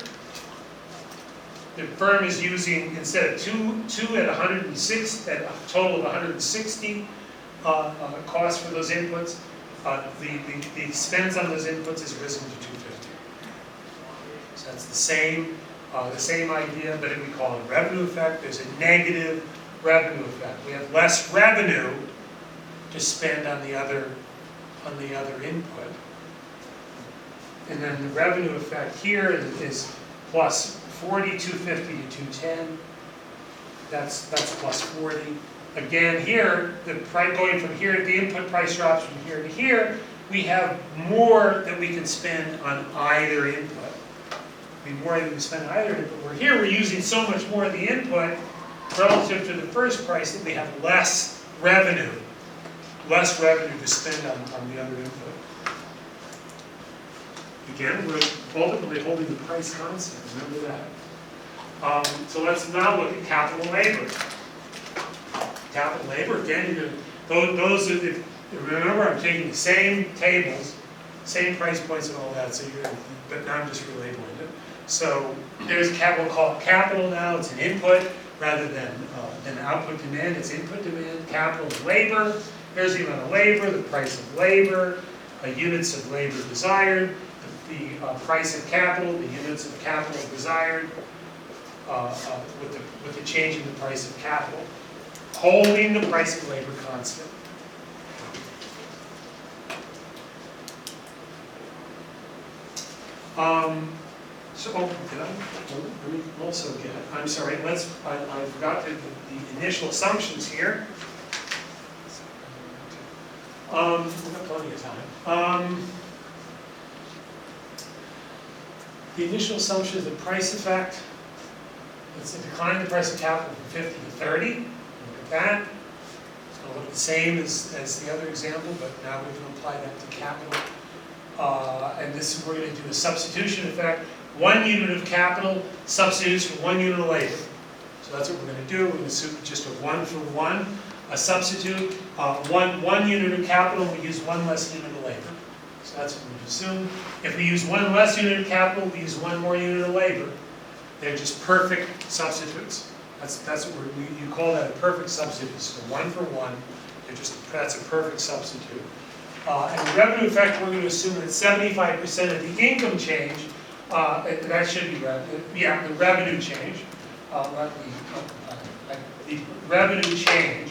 The firm is using, instead of two at 106, at a total of 160 costs for those inputs, the expense on those inputs has risen to 250. So that's the same idea, but we call it a revenue effect. There's a negative revenue effect. We have less revenue to spend on the other input. And then the revenue effect here is plus 40, 250 to 210. That's plus 40. again here, the price going from here, the input price drops from here to here, we have more that we can spend on either input. More than we spend on either input. We're here, we're using so much more of the input relative to the first price that we have less revenue to spend on the other input. Again, we're ultimately holding the price constant, remember that. So let's now look at capital labor. Capital labor, again, those are the, remember I'm taking the same tables, same price points and all that, so but now I'm just relabeling it. So there's we'll call it capital now, it's an input rather than output demand, it's input demand. Capital is labor, here's the amount of labor, the price of labor, units of labor desired, the price of capital, the units of capital desired, with the change in the price of capital, holding the price of labor constant. So, did I? Let me also get, I'm sorry, I forgot the initial assumptions here. We've got plenty of time. The initial assumption is the price effect. It's a decline in the price of capital from 50 to 30. Look at that. It's going to look the same as the other example, but now we can apply that to capital. And this we're going to do a substitution effect. 1 unit of capital substitutes for 1 unit of labor. So that's what we're going to do. We're going to assume just a 1 for 1, a substitute. One unit of capital, we use 1 less unit of labor. So that's what we assume. If we use 1 less unit of capital, we use 1 more unit of labor. They're just perfect substitutes. That's what you call that a perfect substitute. So 1 for 1. That's a perfect substitute. And the revenue effect, we're going to assume that 75% of the income change. That should be revenue. Yeah, the revenue change. The revenue change.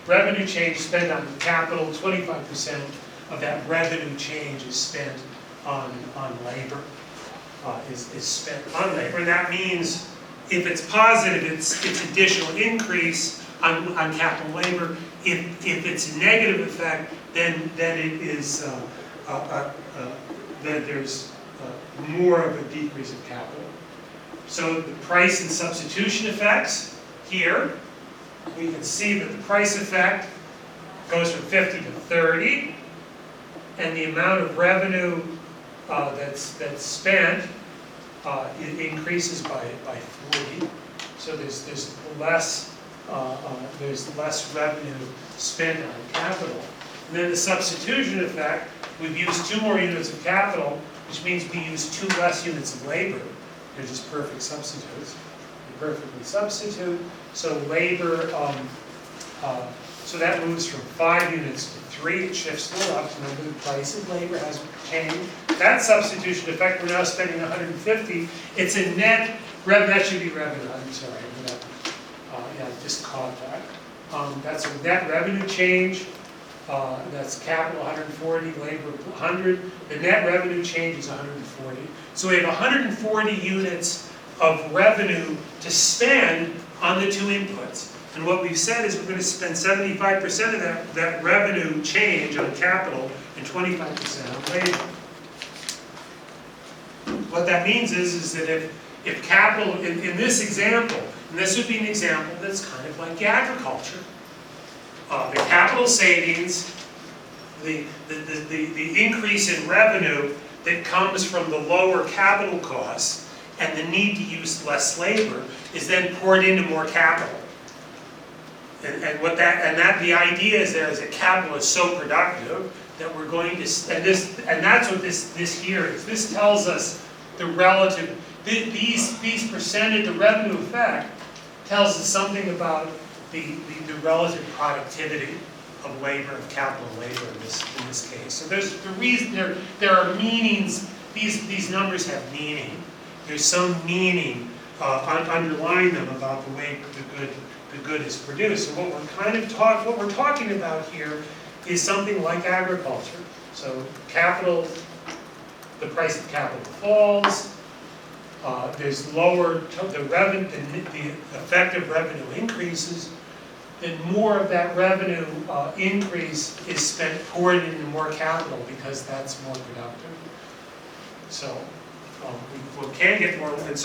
Revenue change spent on capital. 25% of that revenue change is spent on labor. Is spent on labor. And that means if it's positive, it's additional increase on capital labor. If it's a negative effect, then it is then there's more of a decrease of capital. So the price and substitution effects here, we can see that the price effect goes from 50 to 30, and the amount of revenue that's spent it increases by 40. So there's less revenue spent on capital. And then the substitution effect, we've used 2 more units of capital, which means we use 2 less units of labor. They're just perfect substitutes. They perfectly substitute. So labor, so that moves from 5 units to 3. It shifts still up. Remember, the price of labor has changed. That substitution effect, we're now spending 150. It's a net revenue. That should be revenue. I'm sorry. Yeah, I just caught that. That's a net revenue change. That's capital 140, labor 100. The net revenue change is 140. So we have 140 units of revenue to spend on the 2 inputs. And what we've said is we're going to spend 75% of that revenue change on capital and 25% on labor. What that means is that if capital, in this example, and this would be an example that's kind of like agriculture, the capital savings, the increase in revenue that comes from the lower capital costs and the need to use less labor is then poured into more capital. And the idea is there is that capital is so productive that we're going to, and that's what this here is. This tells us the relative, these percentage, the revenue effect tells us something about the relative productivity of labor, of capital labor in this case. So there's the reason there are meanings. These numbers have meaning. There's some meaning underlying them about the way the good is produced. So what we're talking about here is something like agriculture. So capital, the price of capital falls. There's lower the effective revenue increases. then more of that revenue increase is spent poured into more capital because that's more productive. So we can get more, and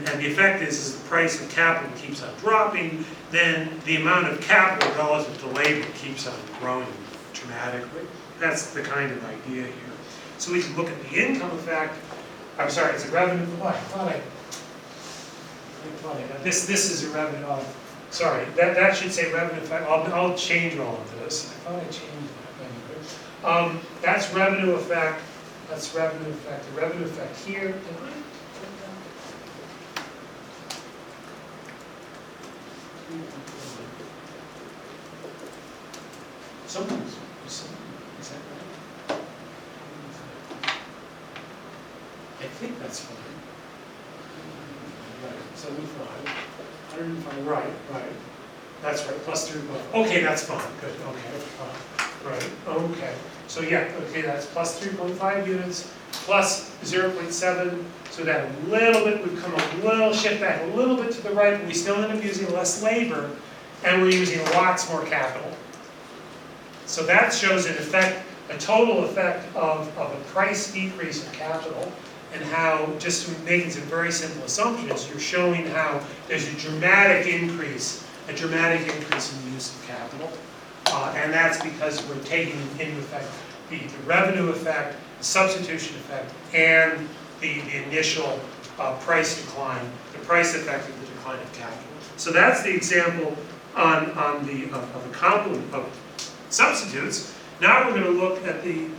the effect is the price of capital keeps on dropping, then the amount of capital relative to labor keeps on growing dramatically. That's the kind of idea here. So we can look at the income effect. I'm sorry, it's a revenue. Oh, I thought I got this. This is a revenue. Sorry, that should say revenue effect. I'll change all of this. I thought I changed that anyway. That's revenue effect. That's revenue effect. The revenue effect here. Sometimes. Is that right? I think that's fine. Right, 75. 105, right. That's right, plus 3. Okay, that's fine, good, okay. Right, okay. So yeah, okay, that's plus 3.5 units, plus 0.7, so that a little bit would come a little, shift back a little bit to the right, but we still end up using less labor, and we're using lots more capital. So that shows an effect, a total effect of a price decrease in capital, and how, just making some very simple assumptions, you're showing how there's a dramatic increase in the use of capital. And that's because we're taking into effect the revenue effect, the substitution effect, and the initial price decline, the price effect of the decline of capital. So that's the example of a complement of substitutes. Now we're going to look at the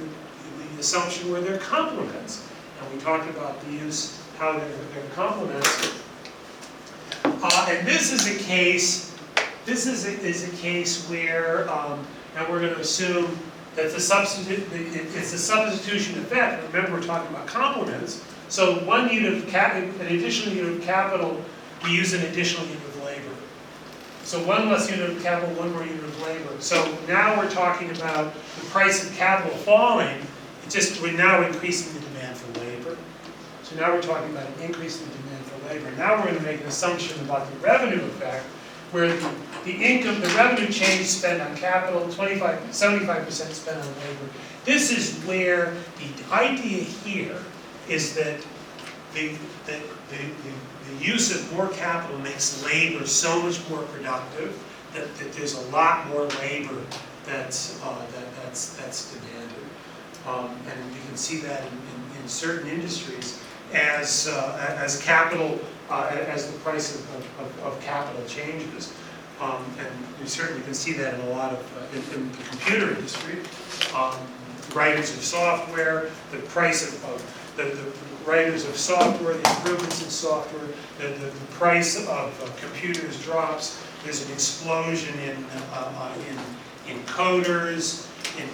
assumption where they're complements. And we talked about the use, how they're complements. And this is a case. This is a case where, and we're going to assume that it's a substitution effect. Remember, we're talking about complements. So one unit of an additional unit of capital, we use an additional unit of labor. So one less unit of capital, one more unit of labor. So now we're talking about the price of capital falling. We're now increasing the demand for labor. So now we're talking about an increase in the demand for labor. Now we're going to make an assumption about the revenue effect, where the revenue change spent on capital, 75% spent on labor. This is where the idea here is that the use of more capital makes labor so much more productive that there's a lot more labor that's demanded. And you can see that in certain industries as capital, as the price of capital changes. And you certainly can see that in a lot of, in the computer industry. Writers of software, the price of the writers of software, the improvements in software, the price of computers drops. There's an explosion in coders, in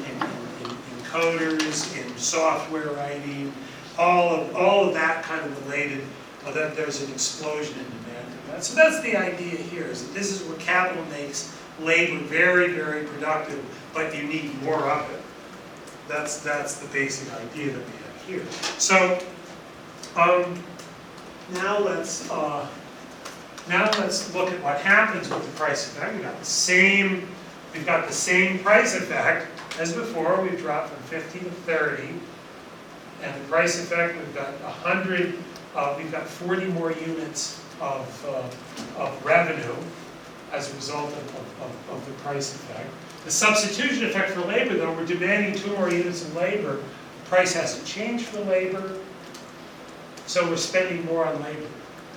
coders, in software writing, all of that kind of related. That there's an explosion in demand for that. So that's the idea here, is that this is where capital makes labor very, very productive, but you need more of it. That's the basic idea that we have here. So now let's look at what happens with the price effect. We've got the same price effect as before. We've dropped from 50 to 30, and the price effect, we've got 100. We've got 40 more units of revenue as a result of the price effect. The substitution effect for labor, though, we're demanding 2 more units of labor. The price hasn't changed for labor, so we're spending more on labor.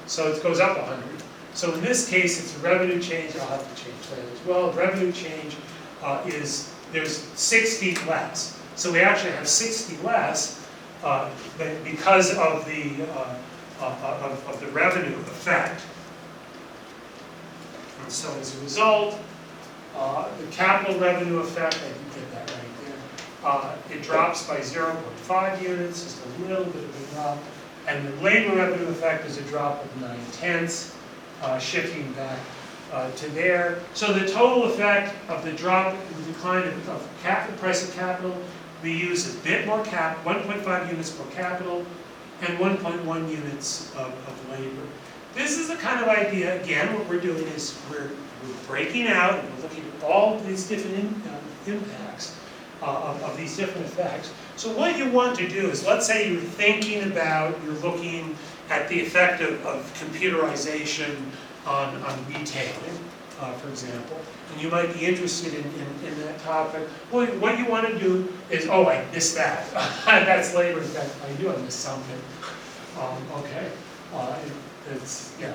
So it goes up 100. So in this case, it's a revenue change. I'll have to change that as well. Revenue change is, there's 60 less. So we actually have 60 less because of the revenue effect. And so as a result, the capital revenue effect, I can get that right there, it drops by 0.5 units, just a little bit of a drop. And the labor revenue effect is a drop of 9/10, shifting back to there. So the total effect of the drop, the decline of the price of capital, we use a bit more 1.5 units more capital, and 1.1 units of labor. this is the kind of idea, again, what we're doing is we're breaking out, and we're looking at all these different impacts of these different effects. So what you want to do is, let's say you're thinking about, you're looking at the effect of computerization on retailing, for example, and you might be interested in that topic. Well, what you want to do is, oh, I missed that. That's labor effect. I knew I missed something. Okay. It's, yeah,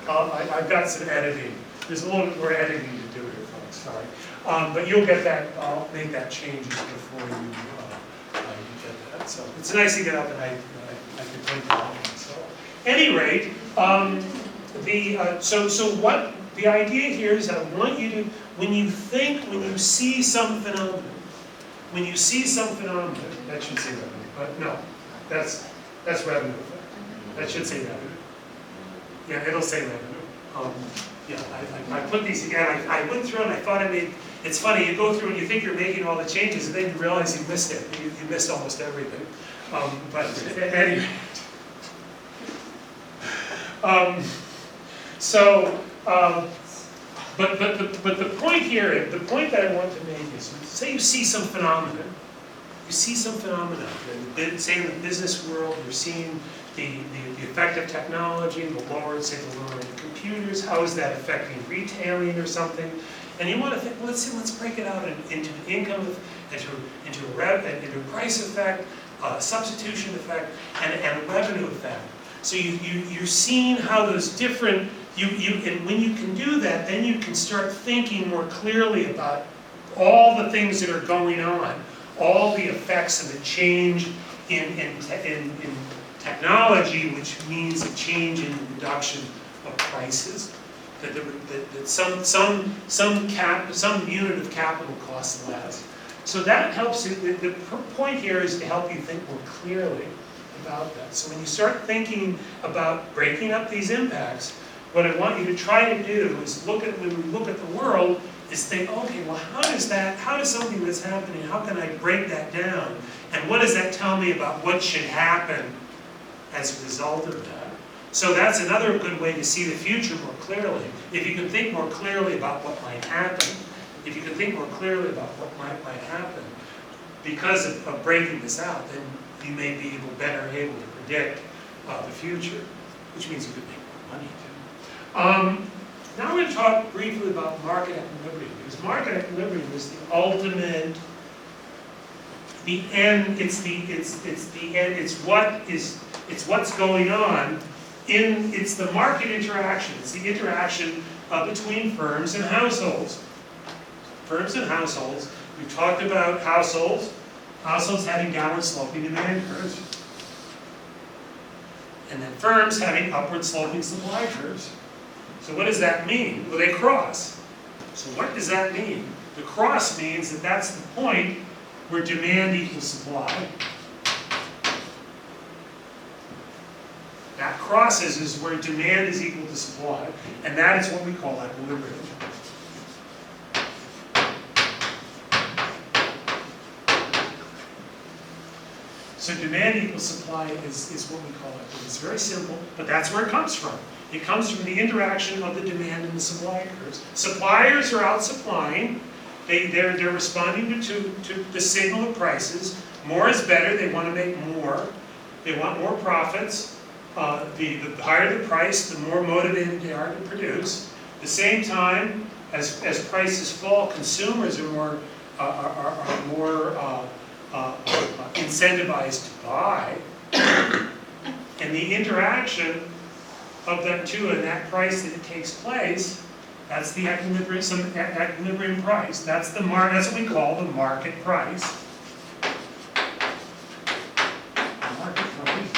I've got some editing. There's a little bit more editing to do here, folks, sorry. But you'll get that, I'll make that changes before you get that. So it's nice to get up and I can think about it. So at any rate, so what the idea here is that I want you to, when you see some phenomenon, that should say revenue, but no, that's revenue effect. That should say revenue. Yeah, it'll say revenue. Yeah, I put these again. I went through and I thought I made. It's funny. You go through and you think you're making all the changes, and then you realize you missed it. You missed almost everything. But anyway. But the point here, the point that I want to make is, say you see some phenomenon. You see some phenomenon. Say in the business world, you're seeing the effect of technology, the lowering of computers. How is that affecting retailing or something? And you want to think, well, let's break it out into an income, into a price effect, substitution effect, and a revenue effect. So you're seeing how those different, and when you can do that, then you can start thinking more clearly about all the things that are going on, all the effects of the change in technology, which means a change in the reduction of prices. That some unit of capital costs less. So that helps you. The point here is to help you think more clearly about that. So when you start thinking about breaking up these impacts, what I want you to try to do is when we look at the world, is think, okay, well, how does something that's happening, how can I break that down? And what does that tell me about what should happen as a result of that? So that's another good way to see the future more clearly. If you can think more clearly about what might happen, if you can think more clearly about what might happen, because of breaking this out, then you may be better able to predict the future, which means you could make more money too. Now we're going to talk briefly about market equilibrium, because market equilibrium is the ultimate, the end. It's the end. It's what's going on. It's the market interaction. It's the interaction between firms and households. Firms and households. We've talked about households having downward sloping demand curves, and then firms having upward sloping supply curves. So what does that mean? Well, they cross. So what does that mean? The cross means that that's the point where demand equals supply. That crosses is where demand is equal to supply, and that is what we call equilibrium. So demand equals supply is what we call it. It's very simple, but that's where it comes from. It comes from the interaction of the demand and the supply curves. Suppliers are out supplying. They're responding to the signal of prices. More is better. They want to make more. They want more profits. The higher the price, the more motivated they are to produce. At the same time, as prices fall, consumers are more incentivized to buy. And the interaction of that two and that price that it takes place, that's the equilibrium price. That's what we call the market price. Market price.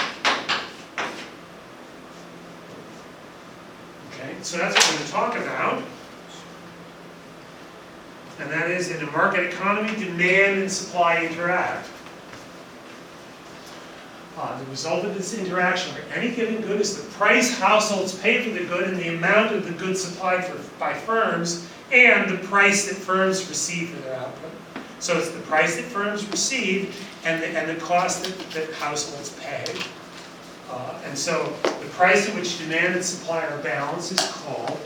Okay, so that's what we're going to talk about. And that is, in a market economy, demand and supply interact. The result of this interaction for any given good is the price households pay for the good and the amount of the good supplied by firms and the price that firms receive for their output. So it's the price that firms receive and the cost that households pay. And And so the price at which demand and supply are balanced is called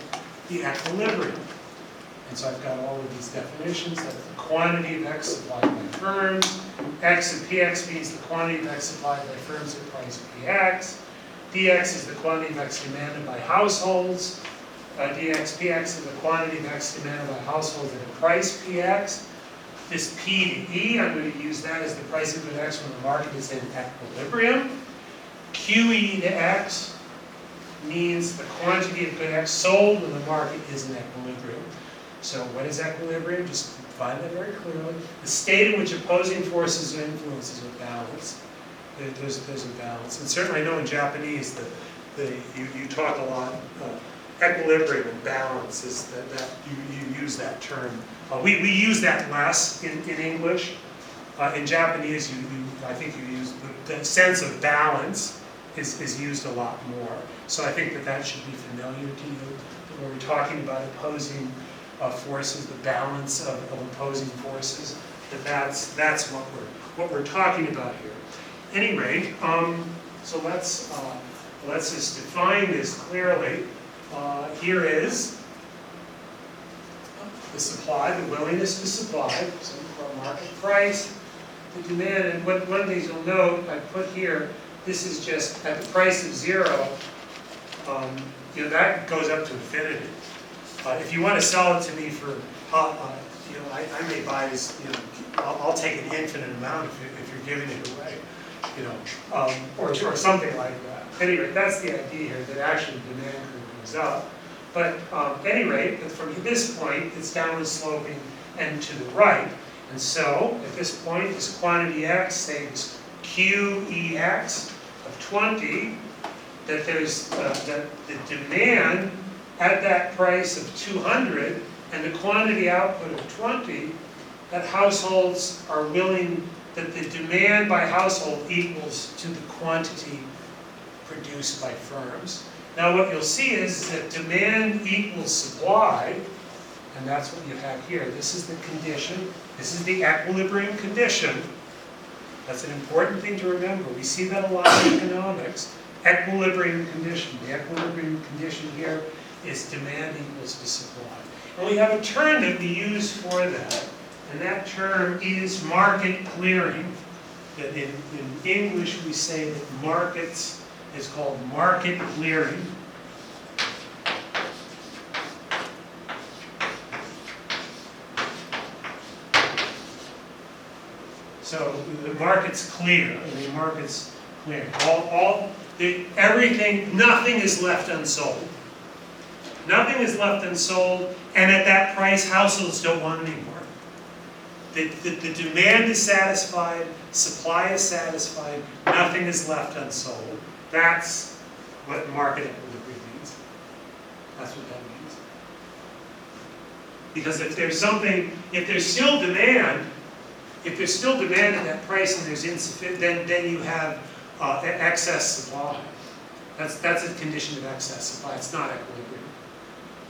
the equilibrium. And so I've got all of these definitions. That's the quantity of X supplied by firms. X of PX means the quantity of X supplied by firms at price PX. DX is the quantity of X demanded by households. PX is the quantity of X demanded by households at a price PX. This P to E, I'm going to use that as the price of good X when the market is in equilibrium. QE to X means the quantity of good X sold when the market is in equilibrium. So what is equilibrium? Just define that very clearly. The state in which opposing forces or influences are balanced. There's a balance. And certainly I know in Japanese that you talk a lot, equilibrium and balance is that you use that term. We use that less in English. In Japanese, I think you use the sense of balance is used a lot more. So I think that should be familiar to you when we're talking about opposing forces, the balance of opposing forces. That's what we're talking about here. At any rate, so let's just define this clearly. Here is the supply, the willingness to supply, so market price, the demand, and one of the things you'll note, I put here, this is just at the price of 0, that goes up to infinity. If you want to sell it to me for, I may buy this, I'll take an infinite amount if you're giving it away, or something like that. Anyway, that's the idea here, that actually demand curve goes up. But at any rate, from this point, it's downward sloping and to the right. And so, at this point, this quantity X, say this QEX of 20, that there's that the demand at that price of 200 and the quantity output of 20, that households are willing, that the demand by household equals to the quantity produced by firms. Now what you'll see is that demand equals supply, and that's what you have here. This is the condition. This is the equilibrium condition. That's an important thing to remember. We see that a lot in economics. Equilibrium condition. The equilibrium condition here is demand equals to supply. And we have a term that we use for that, and that term is market clearing. That in English we say that markets is called market clearing. So the market's clear. The market's clear. Everything, nothing is left unsold. Nothing is left unsold, and at that price, households don't want any more. The demand is satisfied, supply is satisfied, nothing is left unsold. That's what market equilibrium means. That's what that means. Because if there's still demand at that price and there's insufficient, then you have excess supply. That's a condition of excess supply. It's not equilibrium.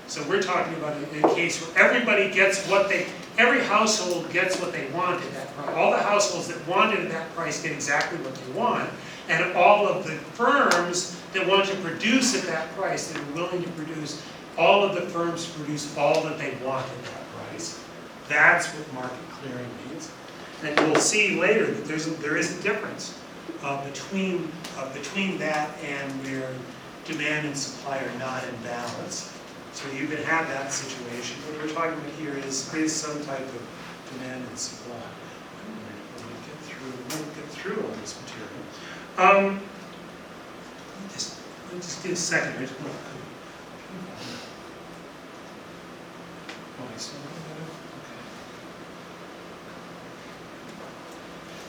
So we're talking about a case where every household gets what they want at that price. All the households that wanted at that price get exactly what they want. And all of the firms that want to produce at that price, that are willing to produce, all of the firms produce all that they want at that price. That's what market clearing means. And we'll see later that there is a difference between that and where demand and supply are not in balance. So you can have that situation. What we're talking about here is some type of demand and supply. We'll get through all this material. Just get a second. I just want to.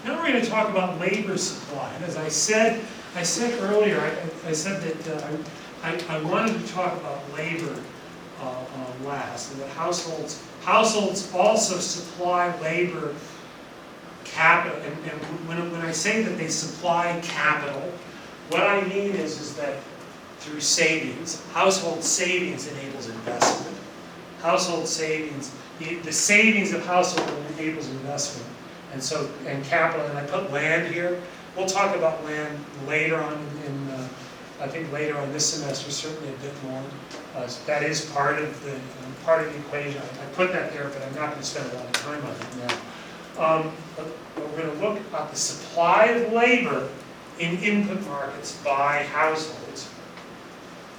Now we're going to talk about labor supply. And as I said earlier, I said that I wanted to talk about labor last, and that households also supply labor capital. And when I say that they supply capital, what I mean is that through savings, household savings enables investment. Household savings, the savings of household enables investment. And capital, and I put land here. We'll talk about land later on I think later on this semester, certainly a bit more. So that is part of the equation. I put that there, but I'm not going to spend a lot of time on it now. But we're going to look at the supply of labor in input markets by households.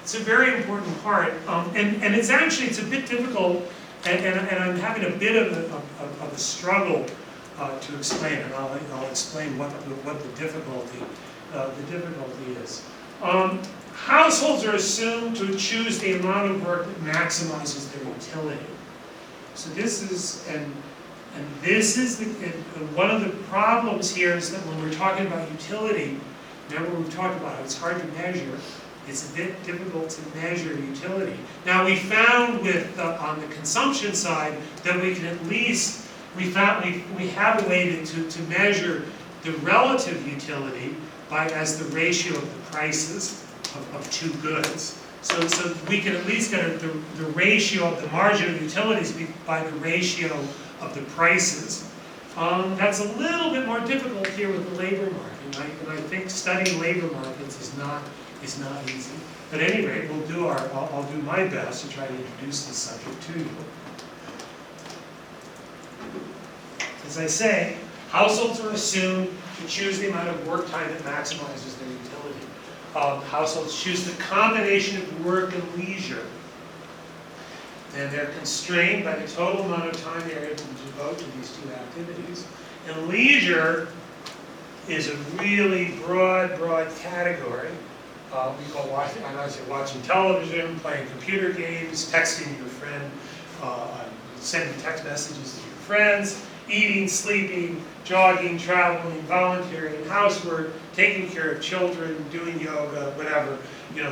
It's a very important part, and it's a bit difficult, and I'm having a bit of a struggle to explain it. I'll explain what the difficulty is. Households are assumed to choose the amount of work that maximizes their utility. So this is, and this is one of the problems here is that when we're talking about utility, remember we've talked about how it's hard to measure. It's a bit difficult to measure utility. Now we found on the consumption side that we can at least, we have a way to measure the relative utility as the ratio of the prices of two goods. So we can at least get the ratio of the margin of utilities by the ratio of the prices. That's a little bit more difficult here with the labor market, and I think studying labor markets is not easy. But at any rate, I'll do my best to try to introduce this subject to you. As I say, households are assumed to choose the amount of work time that maximizes their utility. Households choose the combination of work and leisure. And they're constrained by the total amount of time they're able to devote to these two activities. And leisure is a really broad category. We call watching television, playing computer games, texting your friend, sending text messages to your friends, eating, sleeping, jogging, traveling, volunteering, housework, taking care of children, doing yoga, whatever.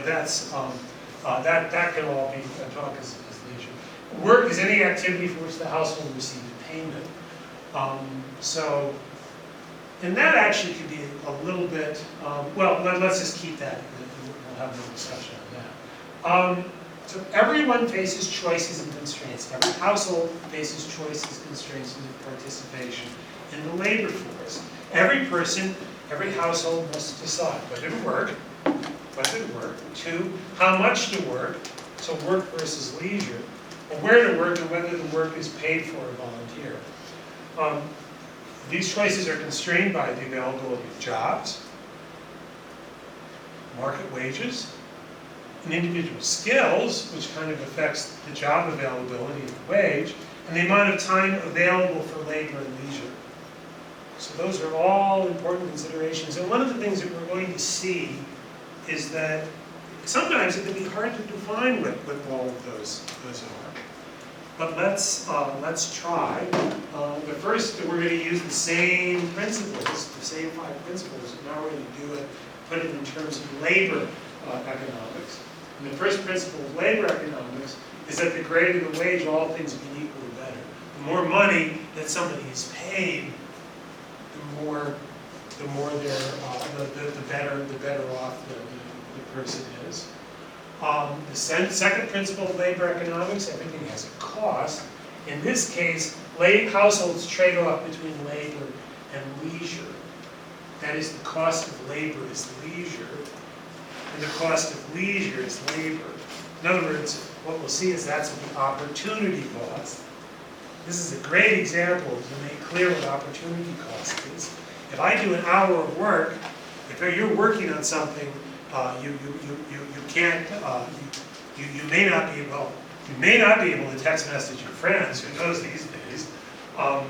That's that can all be talk as leisure. Work is any activity for which the household receives payment. And that actually could be a little bit. Well, let's just keep that. We'll have no discussion on that. So everyone faces choices and constraints. Every household faces choices, constraints, and participation in the labor force. Every person, every household must decide whether to work, two, how much to work, so work versus leisure, or where to work and whether the work is paid for or volunteer. These choices are constrained by the availability of jobs, market wages, and individual skills, which kind of affects the job availability and the wage, and the amount of time available for labor and leisure. So those are all important considerations. And one of the things that we're going to see is that sometimes it can be hard to define what all of those are. But let's try. But first, we're going to use the same principles, the same 5 principles. And now we're going to do it, put it in terms of labor economics. And the first principle of labor economics is that the greater the wage, all things being equal, the better. The more money that somebody is paid, the better off the person is. The second principle of labor economics, everything has a cost. In this case, households trade off between labor and leisure. That is, the cost of labor is leisure, and the cost of leisure is labor. In other words, what we'll see is that's the opportunity cost. This is a great example to make clear what opportunity cost is. If I do an hour of work, if you're working on something, you can't, you may not be able to text message your friends, who knows these days, but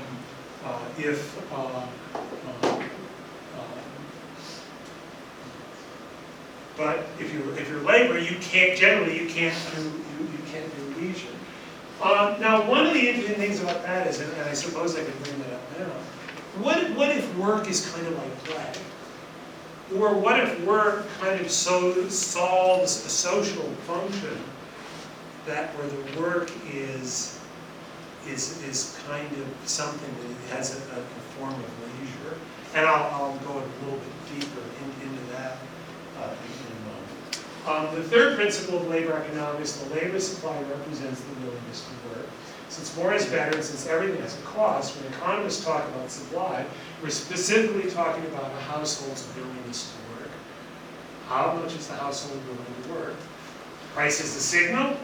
if you're labor, you can't do leisure. Now, one of the interesting things about that is, and I suppose I can bring that up now, what if work is kind of like play? Or what if work kind of solves a social function where the work is kind of something that has a form of leisure? And I'll go a little bit deeper into that in a moment. The third principle of labor economics, the labor supply represents the willingness to work. Since more is better, and since everything has a cost, when economists talk about supply, we're specifically talking about a household's willingness to work. How much is the household willing to work? Price is the signal.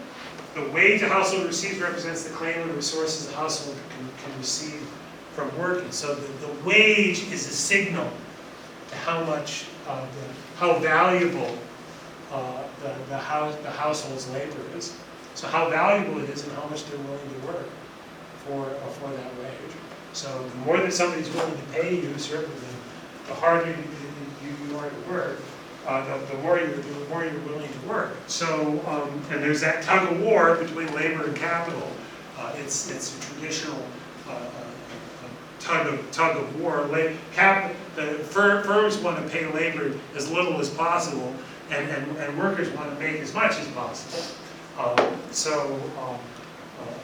The wage a household receives represents the claim of the resources the household can receive from working. So the wage is a signal to how much, how valuable the household's labor is. So how valuable it is and how much they're willing to work for that wage. So the more that somebody's willing to pay you, certainly the harder you are to work, the more you're willing to work. So and there's that tug of war between labor and capital. It's a traditional tug of war. Firms want to pay labor as little as possible, and workers want to make as much as possible.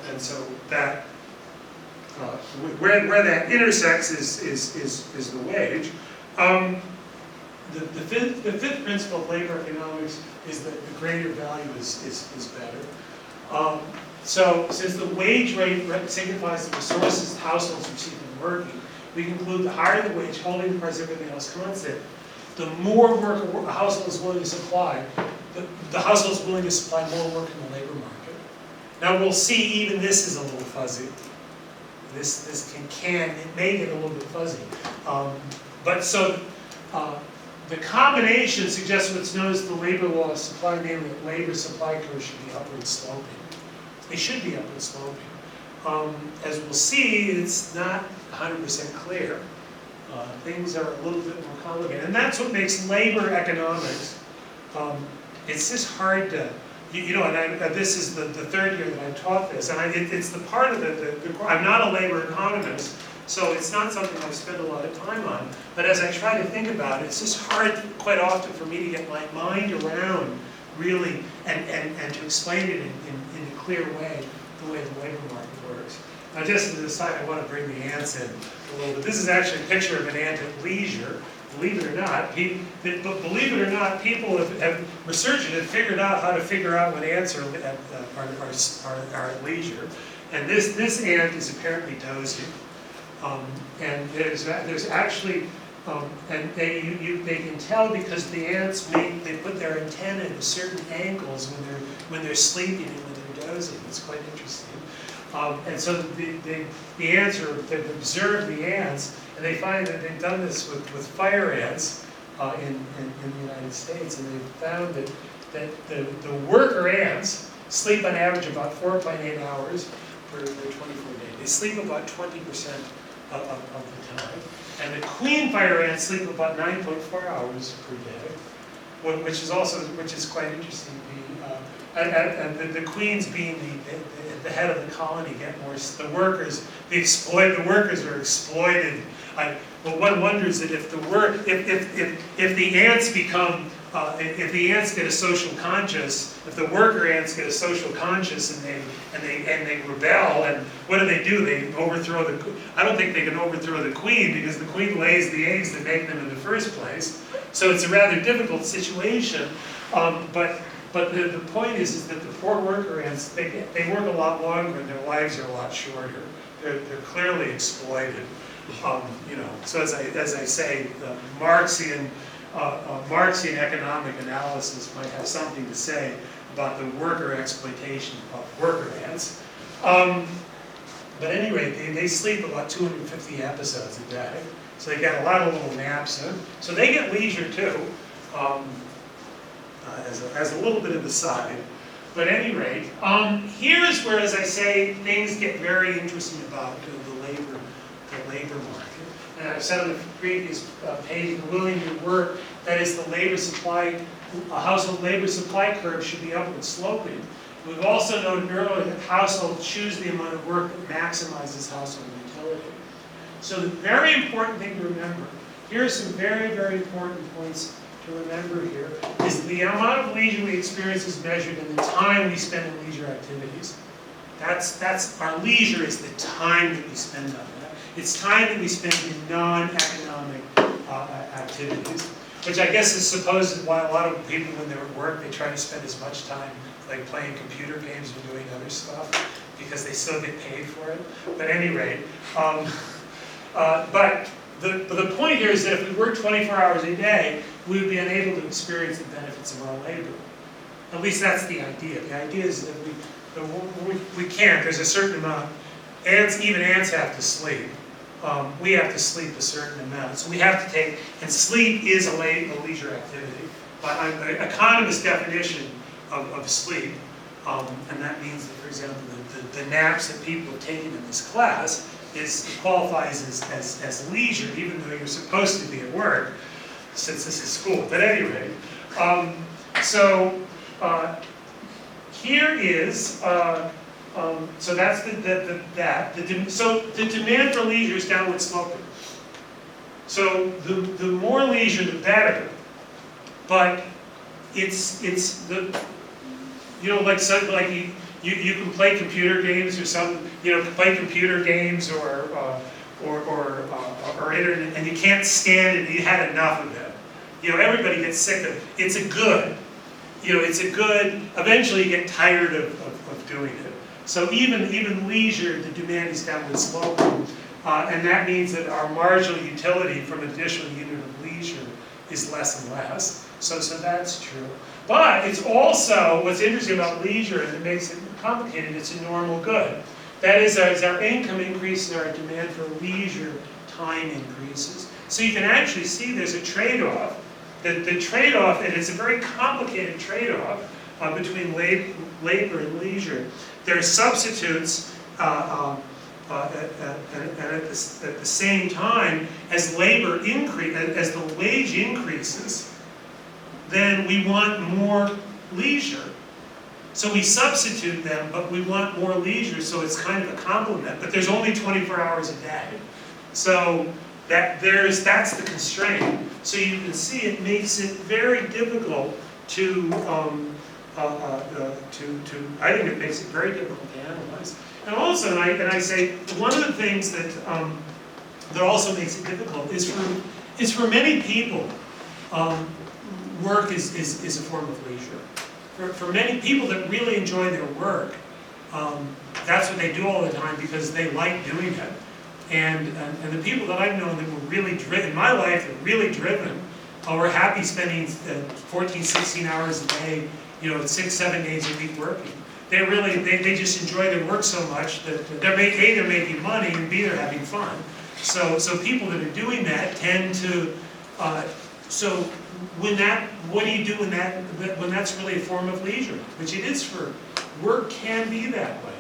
And so that where that intersects is the wage. The fifth principle of labor economics is that the greater value is better. So since the wage rate signifies the resources households receive from working, we conclude the higher the wage, holding the price of everything else constant, the more work a household is willing to supply, the household is willing to supply more work in the labor market. Now we'll see even this is a little fuzzy. This it may get a little bit fuzzy. But so the combination suggests what's known as the labor law of supply, namely that labor supply curves should be upward sloping. They should be upward sloping. As we'll see, it's not 100% clear. Things are a little bit more complicated. And that's what makes labor economics, it's just hard to, and this is the third year that I've taught this, and it's the part of I'm not a labor economist, so it's not something I've spent a lot of time on, but as I try to think about it, it's just hard quite often for me to get my mind around really, and to explain it in a clear way, the way the labor market works. Now just as an aside, I want to bring the ants in a little bit. This is actually a picture of an ant at leisure. Believe it or not, people researchers have figured out how to figure out when ants are at leisure. And this ant is apparently dozing. And there's actually, and they can tell because the ants they put their antennae at certain angles when they're sleeping and when they're dozing. It's quite interesting. And so the ants they've observed the ants, and they find that they've done this with fire ants in the United States, and they've found that the worker ants sleep on average about 4.8 hours per 24 days. They sleep about 20% of the time. And the queen fire ants sleep about 9.4 hours per day, which is quite interesting. And the queens being the head of the colony get more. The workers are exploited. Well, one wonders that if the ants become if the ants get a social conscience, if the worker ants get a social conscience and they rebel, and what do? They overthrow the. I don't think they can overthrow the queen because the queen lays the eggs that make them in the first place. So it's a rather difficult situation. But the point is that the poor worker ants, they work a lot longer and their lives are a lot shorter. They're clearly exploited. So as I say, the Marxian economic analysis might have something to say about the worker exploitation of worker ants. But at any rate, they sleep about 250 episodes a day. So they get a lot of little naps in. So they get leisure too. As a little bit of a side. But at any rate, here's where, as I say, things get very interesting about the labor market. And I've said on the previous page, the willing to work, that is the labor supply, a household labor supply curve should be upward sloping. We've also noted earlier that households choose the amount of work that maximizes household utility. So the very important thing to remember, here are some very, very important points to remember here, is the amount of leisure we experience is measured in the time we spend in leisure activities. That's our leisure is the time that we spend on that. It's time that we spend in non-economic activities, which I guess is supposed why a lot of people when they're at work, they try to spend as much time like playing computer games or doing other stuff because they still get paid for it. But at any rate, but but the point here is that if we work 24 hours a day, we would be unable to experience the benefits of our labor. At least that's the idea. The idea is that we can't. There's a certain amount. Even ants have to sleep. We have to sleep a certain amount. So we have to take, and sleep is a leisure activity. An economist's definition of sleep, and that means that, for example, the naps that people have taken in this class qualifies as leisure, even though you're supposed to be at work, since this is school. But anyway, here is, so that's so the demand for leisure is downward sloping. So the more leisure, the better. But it's the, like you can play computer games or something, play computer games or internet, and you can't stand it, you had enough of it. Everybody gets sick of it. It's a good. Eventually you get tired of doing it. So even leisure, the demand is downward sloping, and that means that our marginal utility from an additional unit of leisure is less and less. So that's true. But it's also, what's interesting about leisure, and it makes it complicated, it's a normal good. That is, as our income increases, our demand for leisure time increases. So you can actually see there's a trade-off. The trade-off, and it's a very complicated trade-off between labor and leisure. There are substitutes, and at the same time, as labor as the wage increases, then we want more leisure. So we substitute them, but we want more leisure, so it's kind of a complement. But there's only 24 hours a day. So that's the constraint. So you can see it makes it very difficult to I think it makes it very difficult to analyze. And also, and I say, one of the things that also makes it difficult is for many people, work is a form of leisure. For many people that really enjoy their work, that's what they do all the time because they like doing it. And the people that I've known that were really driven, in my life, that were really driven, were happy spending 14, 16 hours a day, 6, 7 days a week working. They just enjoy their work so much that they're A, they're making money, and B, they're having fun. So people that are doing that tend to, what do you do when that's really a form of leisure? Which it is for, work can be that way.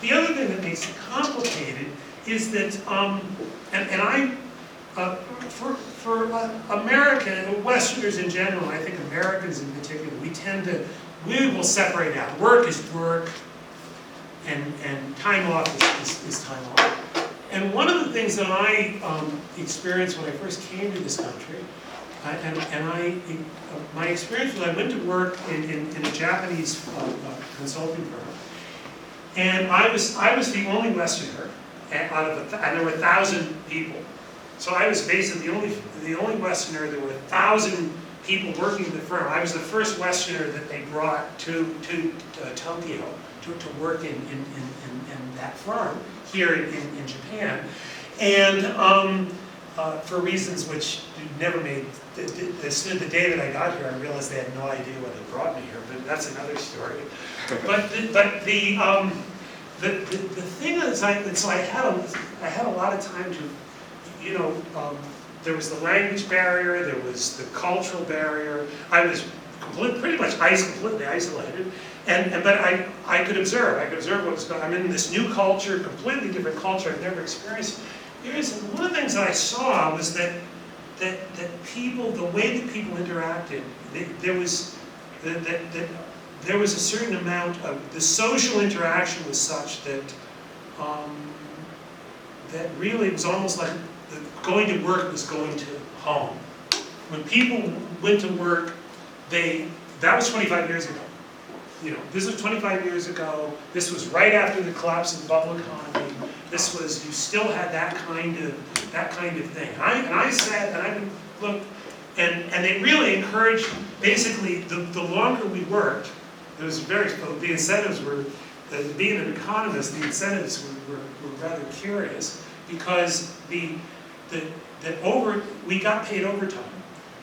The other thing that makes it complicated is that, for American, Westerners in general, I think Americans in particular, we will separate out. Work is work, and time off is time off. And one of the things that I experienced when I first came to this country, my experience was I went to work in a Japanese consulting firm, and I was the only Westerner out of and there were 1,000 people. So I was basically the only Westerner. There were 1,000 people working in the firm. I was the first Westerner that they brought to Tokyo to work in that firm here in Japan, and for reasons which never made. The day that I got here, I realized they had no idea why they brought me here. But that's another story. But the thing is, so I had a lot of time to, there was the language barrier, there was the cultural barrier. I was pretty much completely isolated, but I could observe. I could observe what was going on. I'm in this new culture, completely different culture I've never experienced. One of the things that I saw was that people, the way that people interacted, there was a certain amount of, the social interaction was such that that really it was almost like going to work was going to home. When people went to work, that was 25 years ago. This was 25 years ago. This was right after the collapse of the bubble economy. This was, you still had that kind of thing. And I said, and I looked, and they really encouraged, basically, the longer we worked, it was the incentives were, being an economist, the incentives were rather curious, because the that we got paid overtime.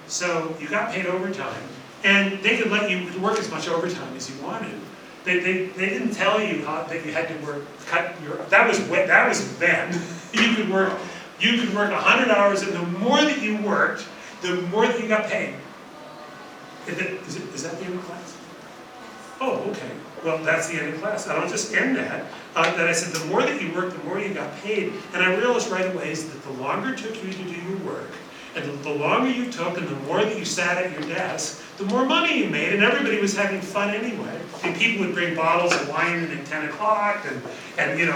So you got paid overtime, and they could let you work as much overtime as you wanted. They didn't tell you that you had to work, that was then. You could work 100 hours, and the more that you worked, the more that you got paid. Is that the end of class? Oh, okay. Well, that's the end of class. And I'll just end that. That I said the more that you worked, the more you got paid. And I realized right away is that the longer it took you to do your work, and the longer you took, and the more that you sat at your desk, the more money you made, and everybody was having fun anyway. And people would bring bottles of wine in at 10 o'clock, and they'd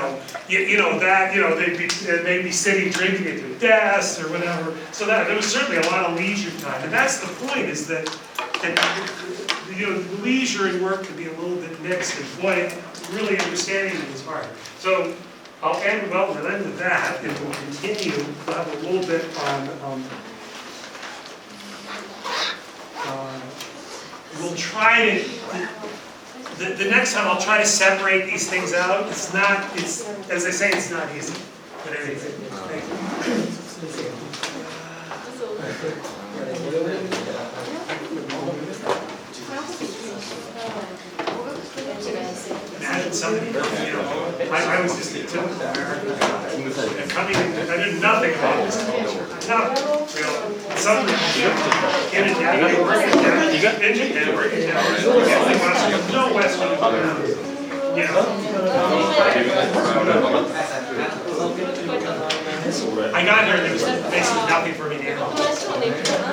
be sitting drinking at their desks or whatever. So that there was certainly a lot of leisure time, and that's the point. Is that leisure and work can be a little bit mixed, and boy, really understanding it is hard. So we'll end with that, and we'll continue. We'll have a little bit on. We'll try to. The next time I'll try to separate these things out. It's as I say, it's not easy. But anyway, thank Imagine somebody, I was just a typical American and coming in, I knew nothing about this culture. Nothing, suddenly, in a day, working down, no Western I got here and there was basically nothing for me to do.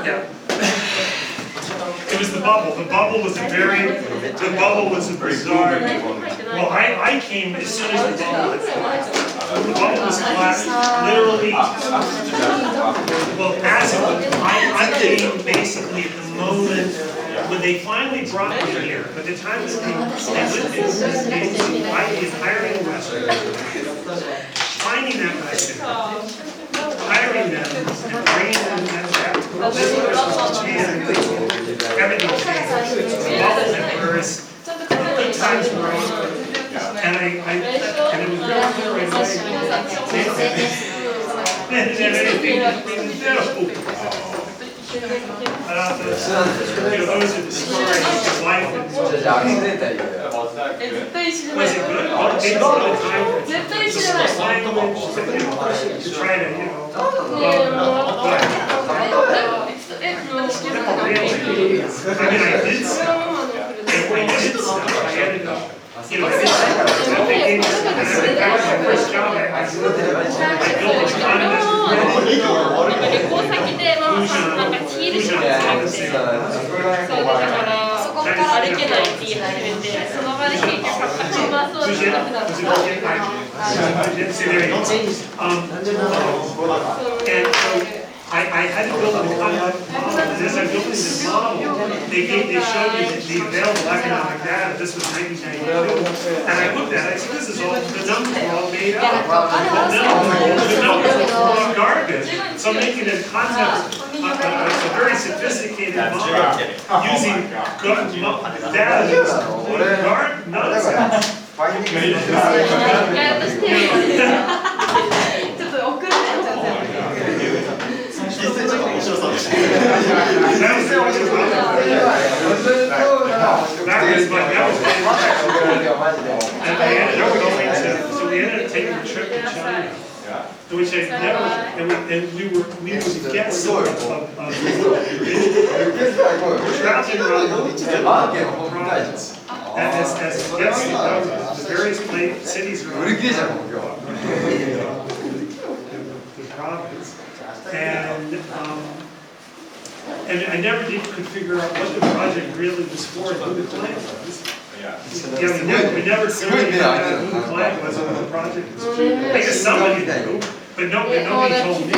Yeah. It was the bubble. The bubble was a bizarre. Well, I came as soon as the bubble had collapsed. The bubble was collapsed, literally. Well, I came basically at the moment when they finally brought me here. By the time that they hiring a restaurant, finding that restaurant, hiring them, and bringing them back. This person and everything changed. Bubble had burst, good times were over, and it was really clear right away. And anything that we would do. Those are the stories of life. Was it good? Well, it takes a lot of time to language, to try to, I did stuff. I ended up, I did that was my first job. I built economist. I had to build an economic model, and as I built this model, they showed me the available economic data. This was 1992, and I looked at it. I said, "This is all the numbers are all made up. The numbers are all garbage." So I'm making a concept, a very sophisticated model using data that's complete nonsense. So we ended up taking a trip to China, which I never, and we were guests of traveling around the province as guests of the various cities around the province. And I never could figure out what the project really was for and who the client was. We never really figured out who the client was and who the project was for. I guess somebody knew, but nobody told me.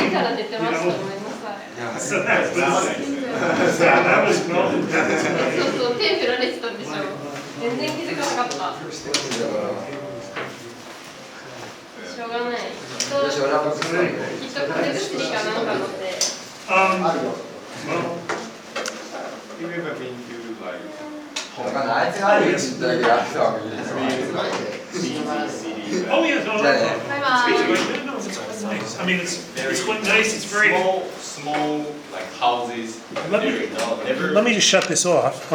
So that was well. You've ever been to like Oh yes, no, no. house. I mean, it's quite nice, it's very. small like houses. Let me- there, no, never. Let me just shut this off.